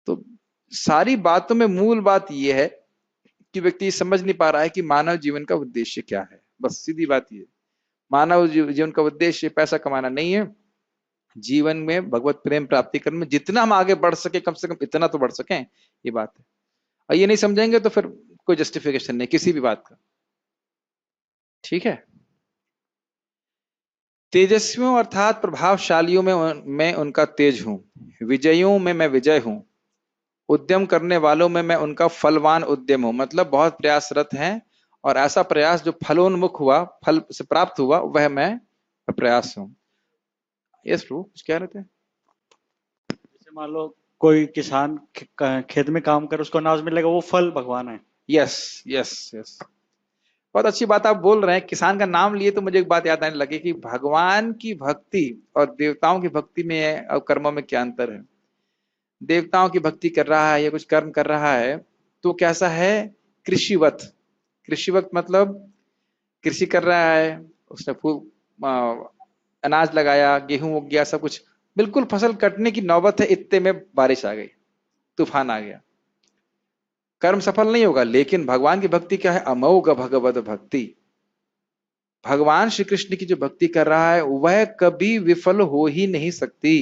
तो सारी बातों में मूल बात यह है कि व्यक्ति समझ नहीं पा रहा है कि मानव जीवन का उद्देश्य क्या है। बस सीधी बात ये, मानव जीवन का उद्देश्य पैसा कमाना नहीं है। जीवन में भगवत प्रेम प्राप्ति करने में जितना हम आगे बढ़ सके, कम से कम इतना तो बढ़ सकें, ये बात है। और ये नहीं समझेंगे तो फिर कोई जस्टिफिकेशन नहीं किसी भी बात का। ठीक है, तेजस्वियों अर्थात प्रभावशालियों में मैं उनका तेज हूं, विजयियों में मैं विजय हूं, उद्यम करने वालों में मैं उनका फलवान उद्यम हूं। मतलब बहुत प्रयासरत हैं, और ऐसा प्रयास जो फलोन्मुख हुआ, फल से प्राप्त हुआ, वह मैं प्रयास हूं। यस प्रभु, कुछ कह रहे थे? जैसे मान लो कोई किसान खेत में काम कर, उसको अनाज मिलेगा, वो फल भगवान है। यस यस यस, बहुत अच्छी बात आप बोल रहे हैं। किसान का नाम लिए तो मुझे एक बात याद आने लगी कि भगवान की भक्ति और देवताओं की भक्ति में और कर्मों में क्या अंतर है। देवताओं की भक्ति कर रहा है या कुछ कर्म कर रहा है तो कैसा है? कृषिवत। कृषिवत मतलब कृषि कर रहा है, उसने खूब अनाज लगाया, गेहूं उग गया, सब कुछ बिल्कुल फसल कटने की नौबत है, इतने में बारिश आ गई, तूफान आ गया, कर्म सफल नहीं होगा। लेकिन भगवान की भक्ति क्या है? अमोघ भगवत भक्ति। भगवान श्री कृष्ण की जो भक्ति कर रहा है वह कभी विफल हो ही नहीं सकती।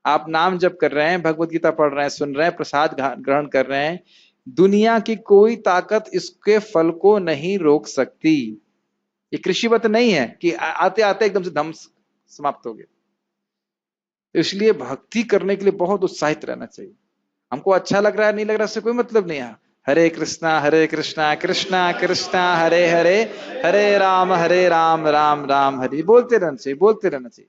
आप नाम जप कर रहे हैं, भगवत गीता पढ़ रहे हैं, सुन रहे हैं, प्रसाद ग्रहण कर रहे हैं, दुनिया की कोई ताकत इसके फल को नहीं रोक सकती। ये कृषिवत नहीं है कि आते आते एकदम से धम समाप्त हो गया। इसलिए भक्ति करने के लिए बहुत उत्साहित रहना चाहिए। हमको अच्छा लग रहा है नहीं लग रहा है, इससे कोई मतलब नहीं है। हरे कृष्णा कृष्णा कृष्णा हरे हरे, हरे राम राम राम हरे, बोलते रहना चाहिए, बोलते रहना चाहिए।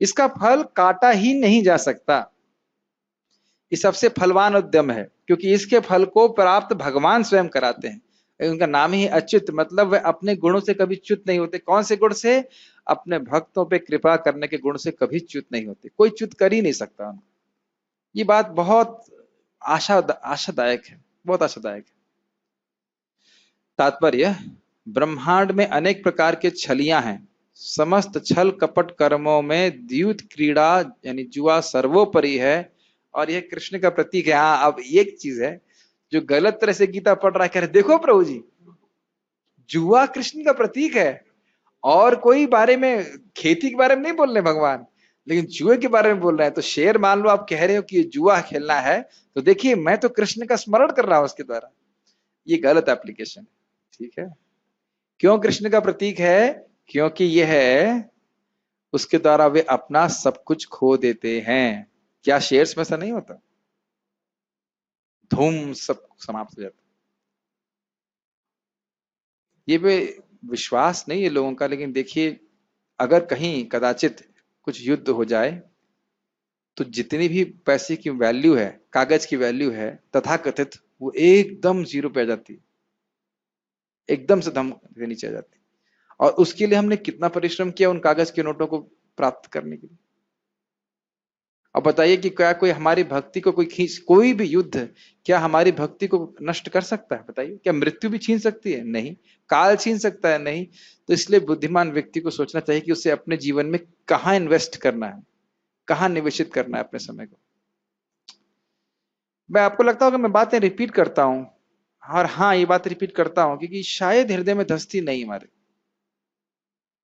इसका फल काटा ही नहीं जा सकता। ये सबसे फलवान उद्यम है, क्योंकि इसके फल को प्राप्त भगवान स्वयं कराते हैं। उनका नाम ही अच्युत, मतलब वे अपने गुणों से कभी च्युत नहीं होते। कौन से गुण से? अपने भक्तों पे कृपा करने के गुण से कभी च्युत नहीं होते। कोई च्युत कर ही नहीं सकता उनको। ये बात बहुत आशादायक है, बहुत आशादायक है। तात्पर्य, ब्रह्मांड में अनेक प्रकार के छलियां हैं। समस्त छल कपट कर्मों में द्यूत क्रीड़ा यानी जुआ सर्वोपरि है, और यह कृष्ण का प्रतीक है। हाँ, अब एक चीज है, जो गलत तरह से गीता पढ़ रहा है, कह रहे देखो प्रभु जी, जुआ कृष्ण का प्रतीक है, और कोई बारे में खेती के बारे में नहीं बोल रहे भगवान, लेकिन जुए के बारे में बोल रहे हैं। तो शेर मान लो आप कह रहे हो कि ये जुआ खेलना है, तो देखिए मैं तो कृष्ण का स्मरण कर रहा हूं उसके द्वारा। ये गलत एप्लीकेशन है, ठीक है। क्यों कृष्ण का प्रतीक है? क्योंकि यह है उसके द्वारा वे अपना सब कुछ खो देते हैं। क्या शेयर्स में ऐसा नहीं होता? धूम सब समाप्त हो जाता। ये वे विश्वास नहीं है लोगों का, लेकिन देखिए अगर कहीं कदाचित कुछ युद्ध हो जाए तो जितनी भी पैसे की वैल्यू है, कागज की वैल्यू है तथाकथित, वो एकदम जीरो पे आ जाती है, एकदम से धम के नीचे आ जाती है। और उसके लिए हमने कितना परिश्रम किया उन कागज के नोटों को प्राप्त करने के लिए। अब बताइए कि क्या कोई हमारी भक्ति को कोई भी युद्ध क्या हमारी भक्ति को नष्ट कर सकता है? बताइए, क्या मृत्यु भी छीन सकती है? नहीं। काल छीन सकता है? नहीं। तो इसलिए बुद्धिमान व्यक्ति को सोचना चाहिए कि उसे अपने जीवन में कहाँ इन्वेस्ट करना है, कहाँ निवेशित करना है अपने समय को। मैं आपको लगता होगा मैं बातें रिपीट करता हूं, और हाँ ये बात रिपीट करता हूं क्योंकि शायद हृदय में धस्ती नहीं हमारे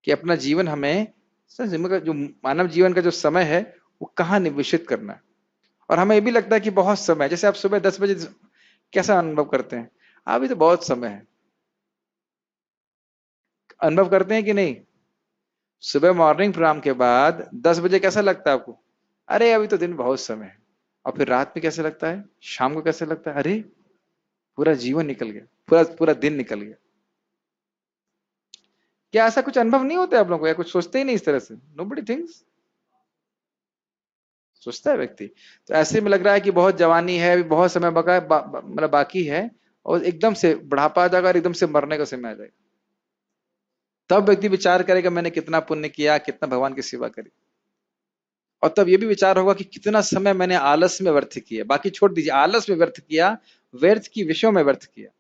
कि अपना जीवन हमें जो मानव जीवन का जो समय है वो कहाँ निवेशित करना है। और हमें ये भी लगता है कि बहुत समय, जैसे आप सुबह 10 बजे कैसा अनुभव करते हैं? अभी तो बहुत समय है, अनुभव करते हैं कि नहीं? सुबह मॉर्निंग प्रोग्राम के बाद 10 बजे कैसा लगता है आपको? अरे अभी तो दिन बहुत समय है। और फिर रात में कैसे लगता है? शाम को कैसे लगता है? अरे पूरा जीवन निकल गया, पूरा पूरा दिन निकल गया। क्या ऐसा कुछ अनुभव नहीं होता है आप लोगों को, या कुछ सोचते ही नहीं इस तरह से? Nobody thinks. सोचता है व्यक्ति तो ऐसे में लग रहा है कि बहुत जवानी है, बहुत समय मतलब बाकी है, और एकदम से बुढ़ापा आ जाएगा और एकदम से मरने का समय आ जाएगा। तब व्यक्ति विचार करेगा मैंने कितना पुण्य किया, कितना भगवान की सेवा करी। और तब ये भी विचार होगा कि कितना समय मैंने आलस में व्यर्थ किया। बाकी छोड़ दीजिए, आलस में व्यर्थ किया, व्यर्थ की विषयों में व्यर्थ किया।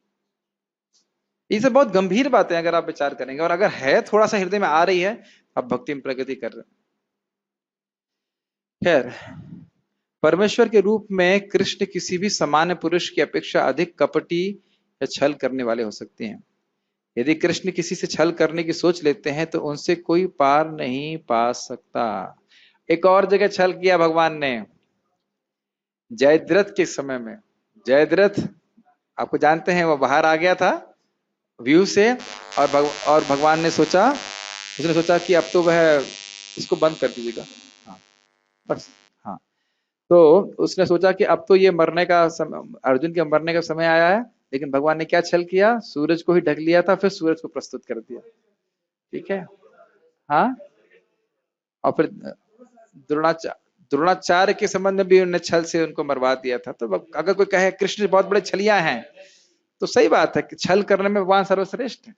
ये सब बहुत गंभीर बातें अगर आप विचार करेंगे, और अगर है थोड़ा सा हृदय में आ रही है, आप भक्ति में प्रगति कर रहे हैं। खैर, परमेश्वर के रूप में कृष्ण किसी भी सामान्य पुरुष की अपेक्षा अधिक कपटी या छल करने वाले हो सकते हैं। यदि कृष्ण किसी से छल करने की सोच लेते हैं तो उनसे कोई पार नहीं पा सकता। एक और जगह छल किया भगवान ने, जयद्रथ के समय में। जयद्रथ आपको जानते हैं, वो बाहर आ गया था व्यू से, और भगवान ने सोचा, उसने सोचा कि अब तो वह इसको बंद कर दीजिएगा। हाँ बस, हाँ। तो उसने सोचा कि अब तो ये मरने का समय, अर्जुन के मरने का समय आया है। लेकिन भगवान ने क्या छल किया? सूरज को ही ढक लिया था, फिर सूरज को प्रस्तुत कर दिया। ठीक है, हाँ। और फिर द्रोणाचार्य के संबंध में भी उन्होंने छल से उनको मरवा दिया था। तो अगर कोई कहे कृष्ण बहुत बड़े छलिया हैं, तो सही बात है कि छल करने में भगवान सर्वश्रेष्ठ है।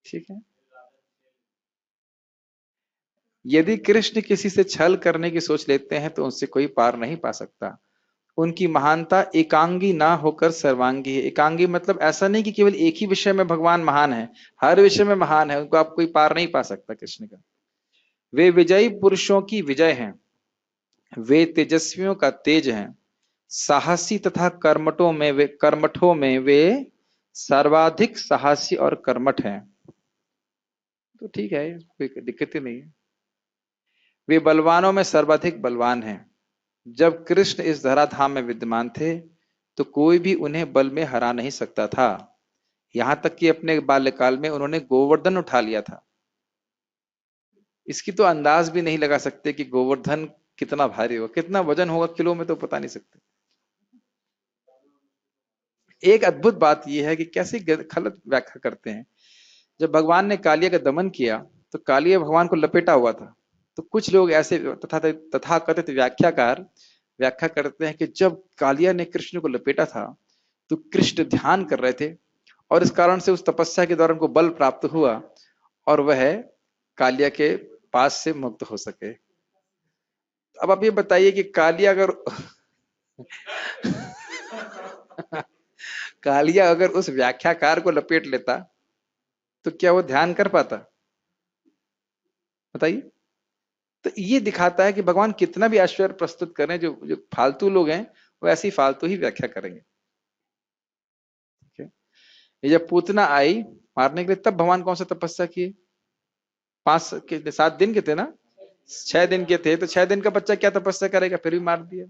ठीक है, यदि कृष्ण किसी से छल करने की सोच लेते हैं तो उनसे कोई पार नहीं पा सकता। उनकी महानता एकांगी ना होकर सर्वांगी है। एकांगी मतलब ऐसा नहीं कि केवल एक ही विषय में भगवान महान है, हर विषय में महान है, उनको आप कोई पार नहीं पा सकता कृष्ण का। वे विजयी पुरुषों की विजय हैं, वे तेजस्वियों का तेज हैं, साहसी तथा कर्मठों में वे सर्वाधिक साहसी और कर्मठ हैं। तो ठीक है, कोई दिक्कत ही नहीं है। वे बलवानों में सर्वाधिक बलवान हैं। जब कृष्ण इस धराधाम में विद्यमान थे तो कोई भी उन्हें बल में हरा नहीं सकता था। यहां तक कि अपने बाल्यकाल में उन्होंने गोवर्धन उठा लिया था। इसकी तो अंदाज भी नहीं लगा सकते कि गोवर्धन कितना भारी होगा, कितना वजन होगा किलो में तो पता नहीं सकते। एक अद्भुत बात यह है कि कैसे गलत व्याख्या करते हैं। जब भगवान ने कालिया का दमन किया तो कालिया भगवान को लपेटा हुआ था। तो कुछ लोग ऐसे तथाकथित व्याख्याकार व्याख्या करते हैं कि जब कालिया ने कृष्ण को लपेटा था तो कृष्ण ध्यान कर रहे थे और इस कारण से उस तपस्या के दौरान को बल प्राप्त हुआ और वह कालिया के पास से मुक्त हो सके। अब आप ये बताइए कि कालिया अगर कालिया अगर उस व्याख्याकार को लपेट लेता तो क्या वो ध्यान कर पाता? बताइए। तो ये दिखाता है कि भगवान कितना भी ऐश्वर्य प्रस्तुत करें, जो जो फालतू लोग हैं वो ऐसी फालतू ही व्याख्या करेंगे। ठीक है। ये जब पूतना आई मारने के लिए तब भगवान कौन सा तपस्या किए? 7 दिन के थे ना, 6 दिन के थे, तो 6 दिन का बच्चा क्या तपस्या करेगा, फिर भी मार दिया।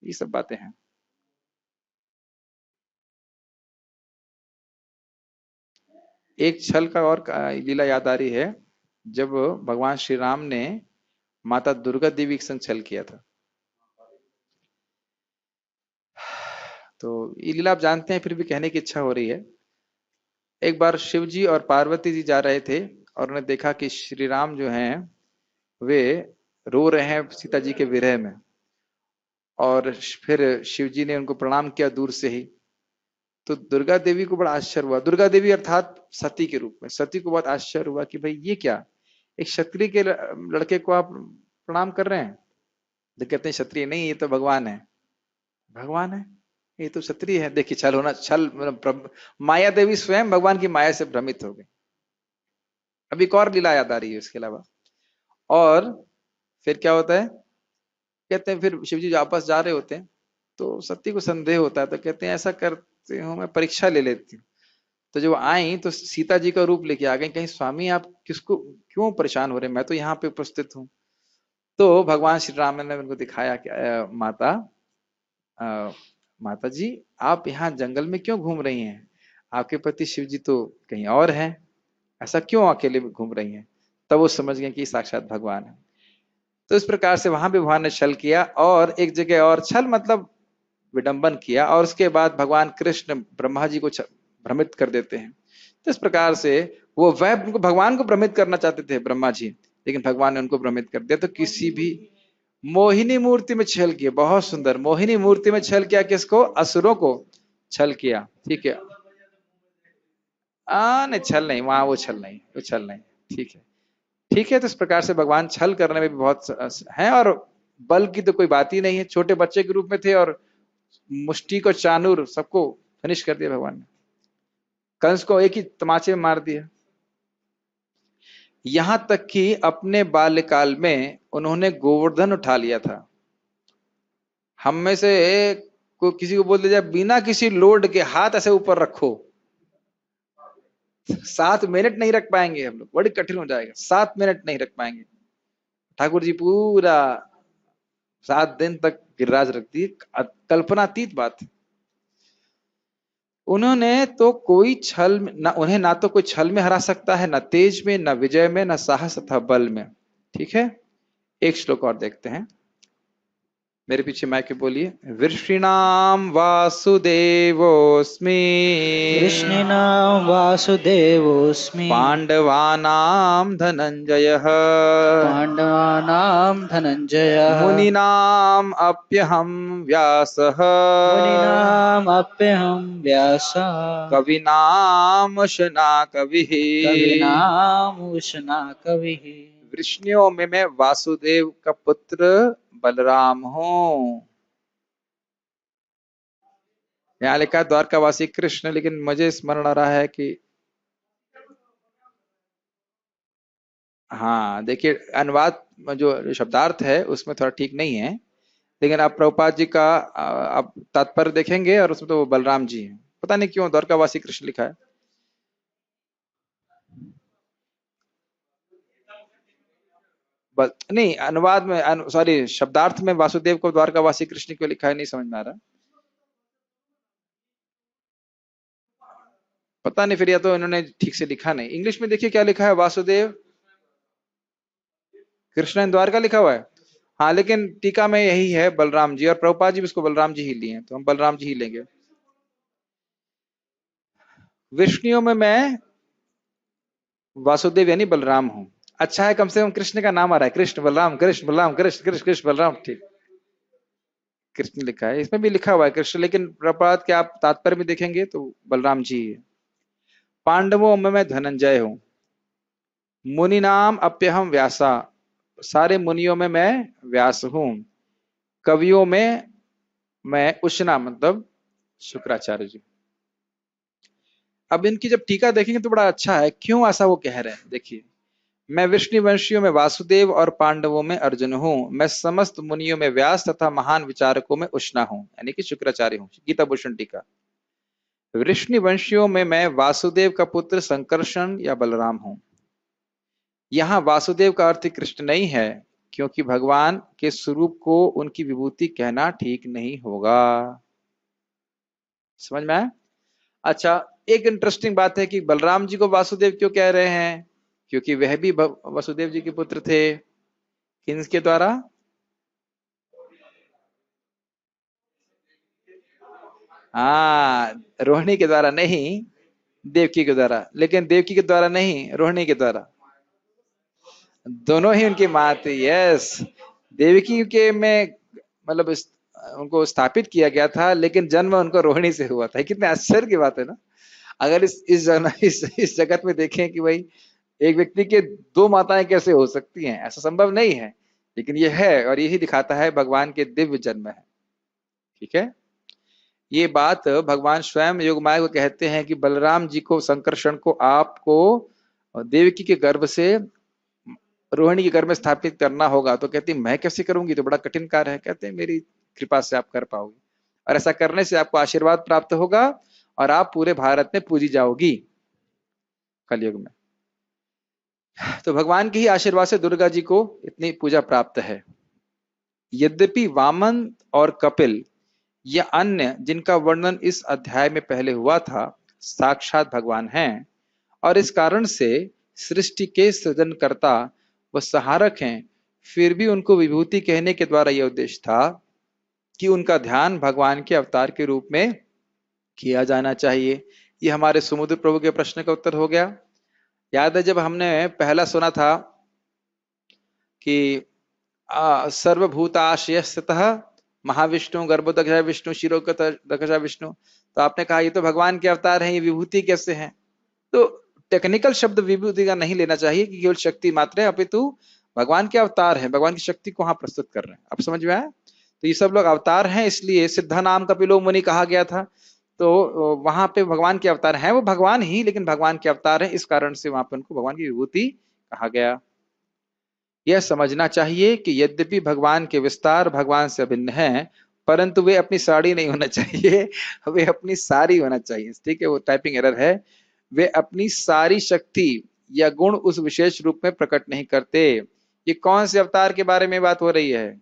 ये सब बातें हैं। एक छल का और लीला याद आ रही है, जब भगवान श्री राम ने माता दुर्गा देवी के संग छल किया था। तो ये लीला आप जानते हैं, फिर भी कहने की इच्छा हो रही है। एक बार शिव जी और पार्वती जी जा रहे थे और उन्हें देखा कि श्री राम जो हैं वे रो रहे हैं सीता जी के विरह में, और फिर शिव जी ने उनको प्रणाम किया दूर से ही। तो दुर्गा देवी को बड़ा आश्चर्य हुआ, दुर्गा देवी अर्थात सती के रूप में, सती को बहुत आश्चर्य हुआ कि भाई ये क्या, एक क्षत्रिय के लड़के को आप प्रणाम कर रहे हैं? तो कहते हैं क्षत्रिय नहीं, ये तो भगवान है। भगवान है? ये तो क्षत्रिय है। देखिए छल होना, छल माया देवी स्वयं भगवान की माया से भ्रमित हो गई। अब एक और लीला याद आ रही है इसके अलावा। और फिर क्या होता है, कहते हैं फिर शिव जी वापस जा रहे होते हैं तो सती को संदेह होता है, तो कहते हैं ऐसा करते हो मैं परीक्षा ले लेती हूँ। तो जब आई तो सीता जी का रूप लेके आ गई, कहीं स्वामी आप किसको क्यों परेशान हो रहे, मैं तो यहाँ पे उपस्थित हूँ। तो भगवान श्री राम ने उनको दिखाया कि माता जी आप यहाँ जंगल में क्यों घूम रही हैं, आपके पति शिव जी तो कहीं और हैं, ऐसा क्यों अकेले घूम रही हैं? तब वो समझ गए कि साक्षात भगवान है। तो इस प्रकार से वहां भी भगवान ने छल किया, और एक जगह और छल मतलब विडंबन किया, और उसके बाद भगवान कृष्ण ब्रह्मा जी को भ्रमित कर देते हैं। तो इस प्रकार से वो भगवान को भ्रमित करना चाहते थे ब्रह्मा जी, लेकिन भगवान ने उनको भ्रमित कर दिया। तो किसी भी मोहिनी मूर्ति में छल किया, बहुत सुंदर मोहिनी मूर्ति में छल किया, किसको? असुरों को छल किया। ठीक है, नहीं छल नहीं, वहां वो छल नहीं, वो छल नहीं। ठीक है, ठीक है। तो इस प्रकार से भगवान छल करने में भी बहुत है, और बल की तो कोई बात ही नहीं है। छोटे बच्चे के रूप में थे और मुष्टि को चानूर सबको फिनिश कर दिया भगवान ने, कंस को एक ही तमाचे में मार दिया। यहां तक कि अपने बाल्यकाल में उन्होंने गोवर्धन उठा लिया था। हम में से किसी को बोल दिया जाए बिना किसी लोड के हाथ ऐसे ऊपर रखो, 7 मिनट नहीं रख पाएंगे हम लोग, बड़ी कठिन हो जाएगा, 7 मिनट नहीं रख पाएंगे। ठाकुर जी पूरा 7 दिन तक गिरिराज रखती है, कल्पनातीत बात है। उन्होंने तो कोई छल ना, उन्हें ना तो कोई छल में हरा सकता है, ना तेज में, ना विजय में, ना साहस तथा बल में। ठीक है, एक श्लोक और देखते हैं, मेरे पीछे माइक पे बोलिए। वृषिणाम वासुदेवोस्मि, कृष्णेनां वासुदेवोऽस्मि, पांडवानां धनंजयः, पाण्डवानां धनञ्जयः, मुनीनाम अप्यहं व्यासः, मुनीनामप्यहं व्यासः, कविनाम शना कविः, कवीनामुशना कविः। वृष्णियों में मैं वासुदेव का पुत्र बलराम हूं। यहाँ लिखा है द्वारकावासी कृष्ण, लेकिन मुझे स्मरण आ रहा है कि हाँ देखिए, अनुवाद जो शब्दार्थ है उसमें थोड़ा ठीक नहीं है, लेकिन आप प्रभुपाद जी का आप तात्पर्य देखेंगे और उसमें तो वो बलराम जी हैं। पता नहीं क्यों द्वारकावासी कृष्ण लिखा है। नहीं, अनुवाद में सॉरी, शब्दार्थ में वासुदेव को द्वारकावासी कृष्ण क्यों लिखा है नहीं समझ में आ रहा। पता नहीं, फिर या तो इन्होंने ठीक से लिखा नहीं। इंग्लिश में देखिए क्या लिखा है, वासुदेव कृष्ण द्वारका लिखा हुआ है। हाँ, लेकिन टीका में यही है बलराम जी, और प्रभुपाद जी भी इसको बलराम जी ही लिए हैं, तो हम बलराम जी ही लेंगे। विष्णुओं में मैं वासुदेव यानी बलराम हूं। अच्छा है, कम से कम कृष्ण का नाम आ रहा है, कृष्ण बलराम, कृष्ण बलराम, कृष्ण कृष्ण कृष्ण बलराम, ठीक। कृष्ण लिखा है, इसमें भी लिखा हुआ है कृष्ण, लेकिन प्रभुपाद के आप तात्पर्य में देखेंगे तो बलराम जी है। पांडवों में मैं धनंजय हूं। मुनि नाम अप्यहम व्यासा, सारे मुनियों में मैं व्यास हूं। कवियों में मैं उशना, मतलब शुक्राचार्य जी। अब इनकी जब टीका देखेंगे तो बड़ा अच्छा है, क्यों ऐसा वो कह रहे हैं। देखिए, मैं विष्णु वंशियों में वासुदेव और पांडवों में अर्जुन हूं। मैं समस्त मुनियों में व्यास तथा महान विचारकों में उष्णा हूं, यानी कि शुक्राचार्य हूं। गीता भूषण टीका। वृष्णि वंशियों में मैं वासुदेव का पुत्र संकर्षण या बलराम हूं। यहां वासुदेव का अर्थ कृष्ण नहीं है, क्योंकि भगवान के स्वरूप को उनकी विभूति कहना ठीक नहीं होगा। समझ में आया? अच्छा, एक इंटरेस्टिंग बात है कि बलराम जी को वासुदेव क्यों कह रहे हैं, क्योंकि वह भी वसुदेव जी के पुत्र थे। किसके द्वारा? हाँ, रोहिणी के द्वारा नहीं, देवकी के द्वारा। लेकिन देवकी के द्वारा नहीं, रोहिणी के द्वारा। दोनों ही उनकी माँ थी। यस, देवकी के में मतलब उनको स्थापित किया गया था, लेकिन जन्म उनको रोहिणी से हुआ था। कितने आश्चर्य की बात है ना। अगर इस जगत में देखें कि भाई एक व्यक्ति के दो माताएं कैसे हो सकती हैं, ऐसा संभव नहीं है, लेकिन यह है, और यही दिखाता है भगवान के दिव्य जन्म है। ठीक है, ये बात भगवान स्वयं योगमाया को कहते हैं कि बलराम जी को, संकर्षण को आपको देवकी के गर्भ से रोहिणी के गर्भ में स्थापित करना होगा। तो कहती मैं कैसे करूंगी, तो बड़ा कठिन कार्य है। कहते हैं मेरी कृपा से आप कर पाओगे, और ऐसा करने से आपको आशीर्वाद प्राप्त होगा और आप पूरे भारत में पूजी जाओगी कलयुग में। तो भगवान के ही आशीर्वाद से दुर्गा जी को इतनी पूजा प्राप्त है। यद्यपि वामन और कपिल या अन्य जिनका वर्णन इस अध्याय में पहले हुआ था साक्षात भगवान हैं, और इस कारण से सृष्टि के सृजनकर्ता व सहारक हैं, फिर भी उनको विभूति कहने के द्वारा यह उद्देश्य था कि उनका ध्यान भगवान के अवतार के रूप में किया जाना चाहिए। ये हमारे समुद्र प्रभु के प्रश्न का उत्तर हो गया। याद है जब हमने पहला सुना था कि सर्वभूताशय स्थितः महाविष्णु गर्भोदक्षा विष्णु शिरोदक्षा विष्णु, तो आपने कहा ये तो भगवान के अवतार हैं, ये विभूति कैसे हैं। तो टेक्निकल शब्द विभूति का नहीं लेना चाहिए कि केवल शक्ति मात्र है, अपितु भगवान के अवतार हैं, भगवान की शक्ति को वहां प्रस्तुत कर रहे हैं। अब समझ में आया? तो ये सब लोग अवतार हैं, इसलिए सिद्धा नाम कपिलो मुनि कहा गया था। तो वहां पे भगवान के अवतार हैं, वो भगवान ही, लेकिन भगवान के अवतार है, इस कारण से वहां पे उनको भगवान की विभूति कहा गया। यह समझना चाहिए कि यद्यपि भगवान के विस्तार भगवान से अभिन्न हैं, परंतु वे अपनी साड़ी नहीं होना चाहिए, वे अपनी सारी होना चाहिए। ठीक है, वो टाइपिंग एरर है। वे अपनी सारी शक्ति या गुण उस विशेष रूप में प्रकट नहीं करते। ये कौन से अवतार के बारे में बात हो रही है?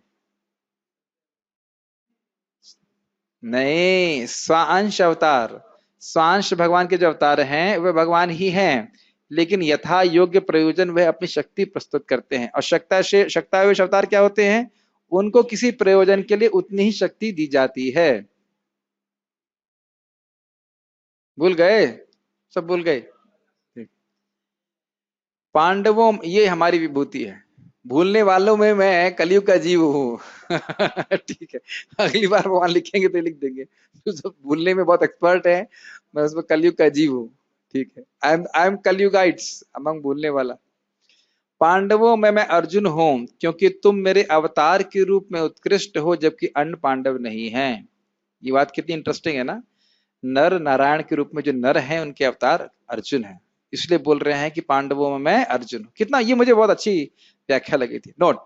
नहीं, स्वांश अवतार। स्वांश भगवान के जो अवतार हैं वे भगवान ही हैं, लेकिन यथा योग्य प्रयोजन वह अपनी शक्ति प्रस्तुत करते हैं। और शक्तावेश अवतार क्या होते हैं? उनको किसी प्रयोजन के लिए उतनी ही शक्ति दी जाती है। भूल गए? सब भूल गए? पांडवों, ये हमारी विभूति है। भूलने वालों में मैं कलयुग का जीव हूं। ठीक है, अगली बार भगवान लिखेंगे तो लिख देंगे, तो सब भूलने में बहुत एक्सपर्ट है, मैं उसमें कलयुग का जीव हूं। ठीक है, आई एम कलयुगाइट्स, अमंग भूलने वाला। पांडवों में मैं अर्जुन हूं, क्योंकि तुम मेरे अवतार के रूप में उत्कृष्ट हो, जबकि अन्य पांडव नहीं हैं। ये बात कितनी इंटरेस्टिंग है ना। नर नारायण के रूप में जो नर हैं उनके अवतार अर्जुन हैं, इसलिए बोल रहे हैं कि पांडवों में मैं अर्जुन हूं। कितना, ये मुझे बहुत अच्छी व्याख्या लगी थी। नोट,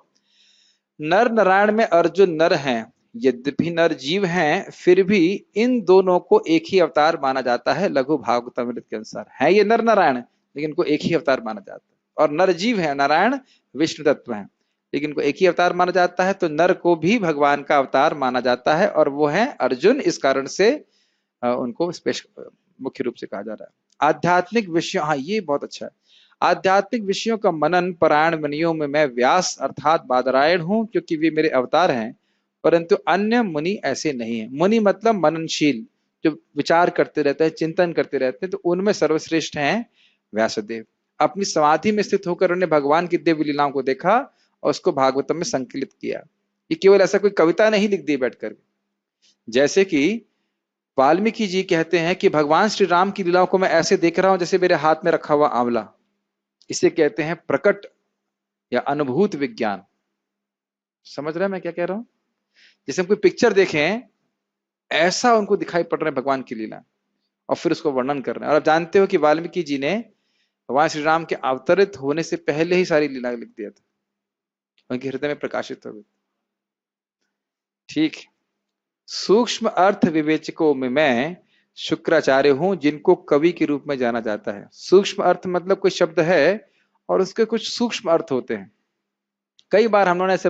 नर नारायण में अर्जुन नर हैं, यद्यपि नर जीव हैं, फिर भी इन दोनों को एक ही अवतार माना जाता है। लघु भागवतामृत के अनुसार है ये नर नारायण, लेकिन इनको एक ही अवतार माना जाता है। और नर जीव है, नारायण विष्णु तत्व है, लेकिन को एक ही अवतार माना जाता है, तो नर को भी भगवान का अवतार माना जाता है और वो है अर्जुन। इस कारण से उनको मुख्य रूप से कहा जा रहा है। आध्यात्मिक विषयों, हाँ ये बहुत अच्छा है। आध्यात्मिक विषयों का मनन परायण मुनियों में मैं व्यास अर्थात बादरायण हूं, क्योंकि वे मेरे अवतार हैं, परंतु अन्य मुनि ऐसे नहीं है। मुनि मतलब मननशील, जो विचार करते रहते हैं, चिंतन करते रहते हैं, तो उनमें सर्वश्रेष्ठ हैं व्यासदेव। अपनी समाधि में स्थित होकर उन्होंने भगवान की दिव्य लीलाओं को देखा और उसको भागवतम में संकलित किया। ये केवल ऐसा कोई कविता नहीं लिख दी बैठकर। जैसे कि वाल्मीकि जी कहते हैं कि भगवान श्री राम की लीलाओं को मैं ऐसे देख रहा हूं जैसे मेरे हाथ में रखा हुआ आंवला। इसे कहते हैं प्रकट या अनुभूत विज्ञान। समझ रहे हैं मैं क्या कह रहा हूं? जैसे हम कोई पिक्चर देखें, ऐसा उनको दिखाई पड़ रहा है भगवान की लीला, और फिर उसको वर्णन कर रहे हैं। और आप जानते हो कि वाल्मीकि जी ने भगवान श्री राम के अवतरित होने से पहले ही सारी लीला लिख दिया था, उनके हृदय में प्रकाशित हो गई। ठीक, सूक्ष्म अर्थ विवेचकों में मैं शुक्राचार्य हूं, जिनको कवि के रूप में जाना जाता है। सूक्ष्म अर्थ मतलब कोई शब्द है और उसके कुछ सूक्ष्म अर्थ होते हैं। कई बार हम लोगों ने ऐसे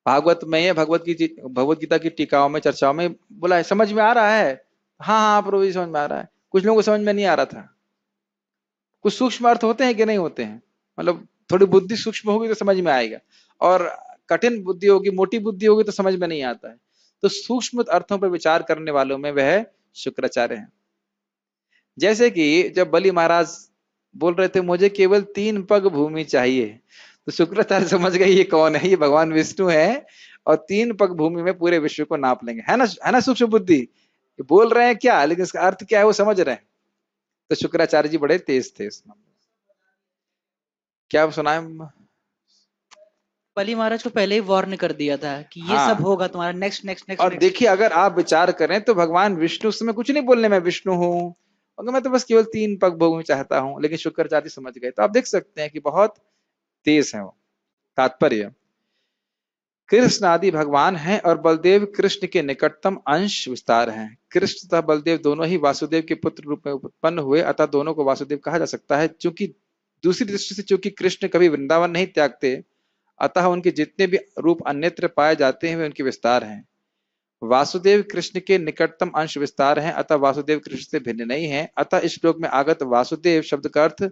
भागवत में या भगवत गीता की टीकाओं में, चर्चाओं में बोला है, समझ में आ रहा है? हाँ हाँ प्रभु जी समझ में आ रहा है। कुछ लोगों को समझ में नहीं आ रहा था। कुछ सूक्ष्म अर्थ होते हैं कि नहीं होते हैं? मतलब थोड़ी बुद्धि सूक्ष्म होगी तो समझ में आएगा, और कठिन बुद्धि होगी, मोटी बुद्धि होगी तो समझ में नहीं आता है। तो सूक्ष्म अर्थों पर विचार करने वालों में वह शुक्राचार्य हैं। जैसे कि जब बलि महाराज बोल रहे थे मुझे केवल 3 पग भूमि चाहिए, तो शुक्राचार्य समझ गए ये कौन है, ये भगवान विष्णु है, और 3 पग भूमि में पूरे विश्व को नाप लेंगे। है ना सूक्ष्म बुद्धि? ये बोल रहे हैं क्या, लेकिन इसका अर्थ क्या है वो समझ रहे हैं। तो शुक्राचार्य जी बड़े तेज थे इस मामले में। क्या सुनाए? बलि महाराज को पहले ही वार्न कर दिया था कि ये हाँ। सब होगा तुम्हारा, नेक्स्ट नेक्स्ट नेक्स्ट। और देखिए अगर आप विचार करें तो भगवान विष्णु उस समय कुछ नहीं बोलने मैं विष्णु हूं, और मैं तो बस केवल 3 पग भूमि चाहता हूं, लेकिन शुक्राचार्य समझ गए। तो आप देख सकते हैं कि बहुत तेज है वो। तात्पर्य, कृष्ण आदि भगवान हैं और बलदेव कृष्ण के निकटतम अंश विस्तार हैं। कृष्ण तथा बलदेव दोनों ही वासुदेव के पुत्र रूप में उत्पन्न हुए, अतः दोनों को वासुदेव कहा जा सकता है। चूंकि दूसरी दृष्टि से चूंकि कृष्ण कभी वृंदावन नहीं त्यागते, अतः उनके जितने भी रूप अन्यत्र पाए जाते हैं वे उनके विस्तार हैं। वासुदेव कृष्ण के निकटतम अंश विस्तार हैं, अतः वासुदेव कृष्ण से भिन्न नहीं है। अतः इस श्लोक में आगत वासुदेव शब्द का अर्थ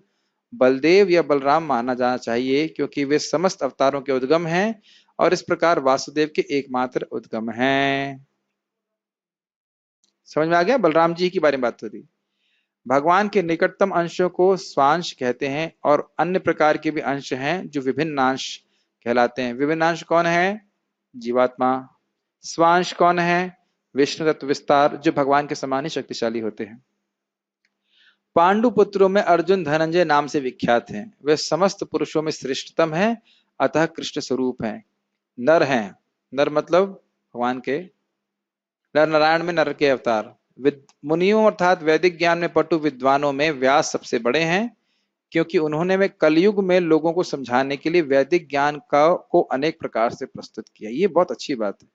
बलदेव या बलराम माना जाना चाहिए, क्योंकि वे समस्त अवतारों के उद्गम हैं और इस प्रकार वासुदेव के एकमात्र उद्गम हैं। समझ में आ गया? बलराम जी के बारे में बात हो रही। भगवान के निकटतम अंशों को स्वांश कहते हैं, और अन्य प्रकार के भी अंश हैं जो विभिन्न अंश कहलाते हैं। विभिन्न अंश कौन है? जीवात्मा। स्वांश कौन है? विष्णु तत्व विस्तार, जो भगवान के समान ही शक्तिशाली होते हैं। पांडु पुत्रों में अर्जुन धनंजय नाम से विख्यात हैं। वे समस्त पुरुषों में श्रेष्ठतम हैं, अतः कृष्ण स्वरूप हैं। नर हैं, नर मतलब भगवान के, नर नारायण में नर के अवतार। मुनियों अर्थात वैदिक ज्ञान में पटु विद्वानों में व्यास सबसे बड़े हैं, क्योंकि उन्होंने में कलयुग में लोगों को समझाने के लिए वैदिक ज्ञान को अनेक प्रकार से प्रस्तुत किया। ये बहुत अच्छी बात है।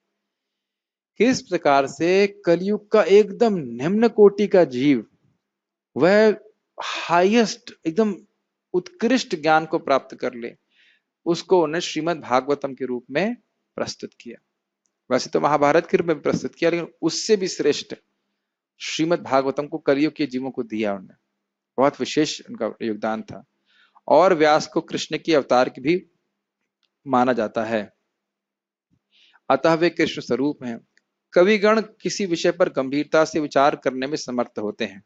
किस प्रकार से कलयुग का एकदम निम्न कोटि का जीव वह हाईएस्ट एकदम उत्कृष्ट ज्ञान को प्राप्त कर ले, उसको उन्हें श्रीमद् भागवतम के रूप में प्रस्तुत किया। वैसे तो महाभारत के रूप में प्रस्तुत किया, लेकिन उससे भी श्रेष्ठ श्रीमद् भागवतम को कलयुग के जीवों को दिया उन्होंने। बहुत विशेष उनका योगदान था। और व्यास को कृष्ण की अवतार की भी माना जाता है, अतः वे कृष्ण स्वरूप हैं। कविगण किसी विषय पर गंभीरता से विचार करने में समर्थ होते हैं।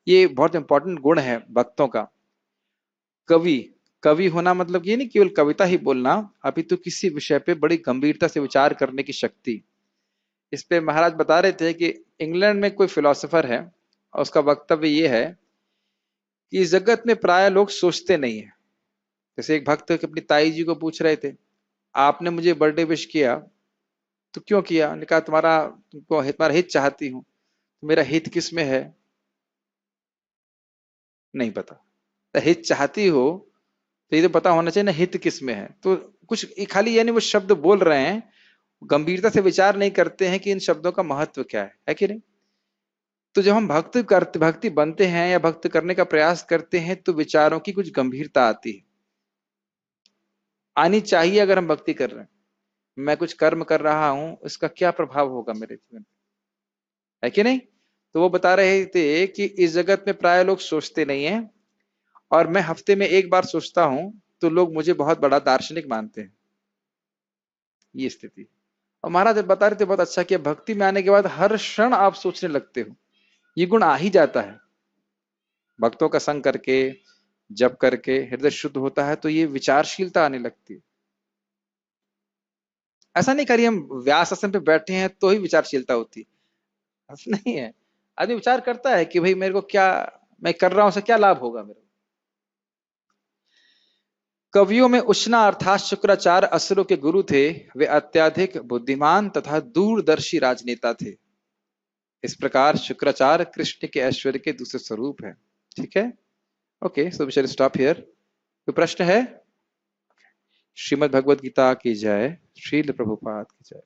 ये बहुत इंपॉर्टेंट गुण है भक्तों का। कवि होना मतलब ये नहीं केवल कविता ही बोलना, अभी तो किसी विषय पे बड़ी गंभीरता से विचार करने की शक्ति। इस पे महाराज बता रहे थे कि इंग्लैंड में कोई फिलोसोफर है और उसका वक्तव्य ये है कि इस जगत में प्राय लोग सोचते नहीं है। जैसे एक भक्त अपनी ताई जी को पूछ रहे थे, आपने मुझे बर्थडे विश किया तो क्यों किया? उन्होंने कहा तुम्हारा हित चाहती हूँ। तो मेरा हित किस में है? नहीं पता। तो हित चाहती हो तो ये तो पता होना चाहिए ना हित किस में है। तो कुछ खाली यानी वो शब्द बोल रहे हैं, गंभीरता से विचार नहीं करते हैं कि इन शब्दों का महत्व क्या है कि नहीं? तो जब हम भक्ति बनते हैं या भक्त करने का प्रयास करते हैं तो विचारों की कुछ गंभीरता आती है। आनी चाहिए अगर हम भक्ति कर रहे हैं। मैं कुछ कर्म कर रहा हूं, इसका क्या प्रभाव होगा मेरे जीवन पे, है कि नहीं? तो वो बता रहे थे कि इस जगत में प्राय लोग सोचते नहीं है, और मैं हफ्ते में एक बार सोचता हूं तो लोग मुझे बहुत बड़ा दार्शनिक मानते हैं। ये स्थिति। और महाराज बता रहे थे बहुत अच्छा कि भक्ति में आने के बाद हर क्षण आप सोचने लगते हो, ये गुण आ ही जाता है। भक्तों का संग करके, जप करके हृदय शुद्ध होता है तो ये विचारशीलता आने लगती है। ऐसा नहीं करिए हम व्यास आसन पे बैठे हैं तो ही विचारशीलता होती है, ऐसा नहीं है। आदमी विचार करता है कि भाई मेरे को क्या, मैं कर रहा हूं उससे क्या लाभ होगा मेरे को। कवियों में उष्णा अर्थात शुक्राचार्य असुरों के गुरु थे। वे अत्यधिक बुद्धिमान तथा दूरदर्शी राजनेता थे। इस प्रकार शुक्राचार्य कृष्ण के ऐश्वर्य के दूसरे स्वरूप है। ठीक है, okay, so we shall stop here. कोई प्रश्न है? श्रीमद् भगवद गीता की जय। श्रील प्रभुपाद की जय।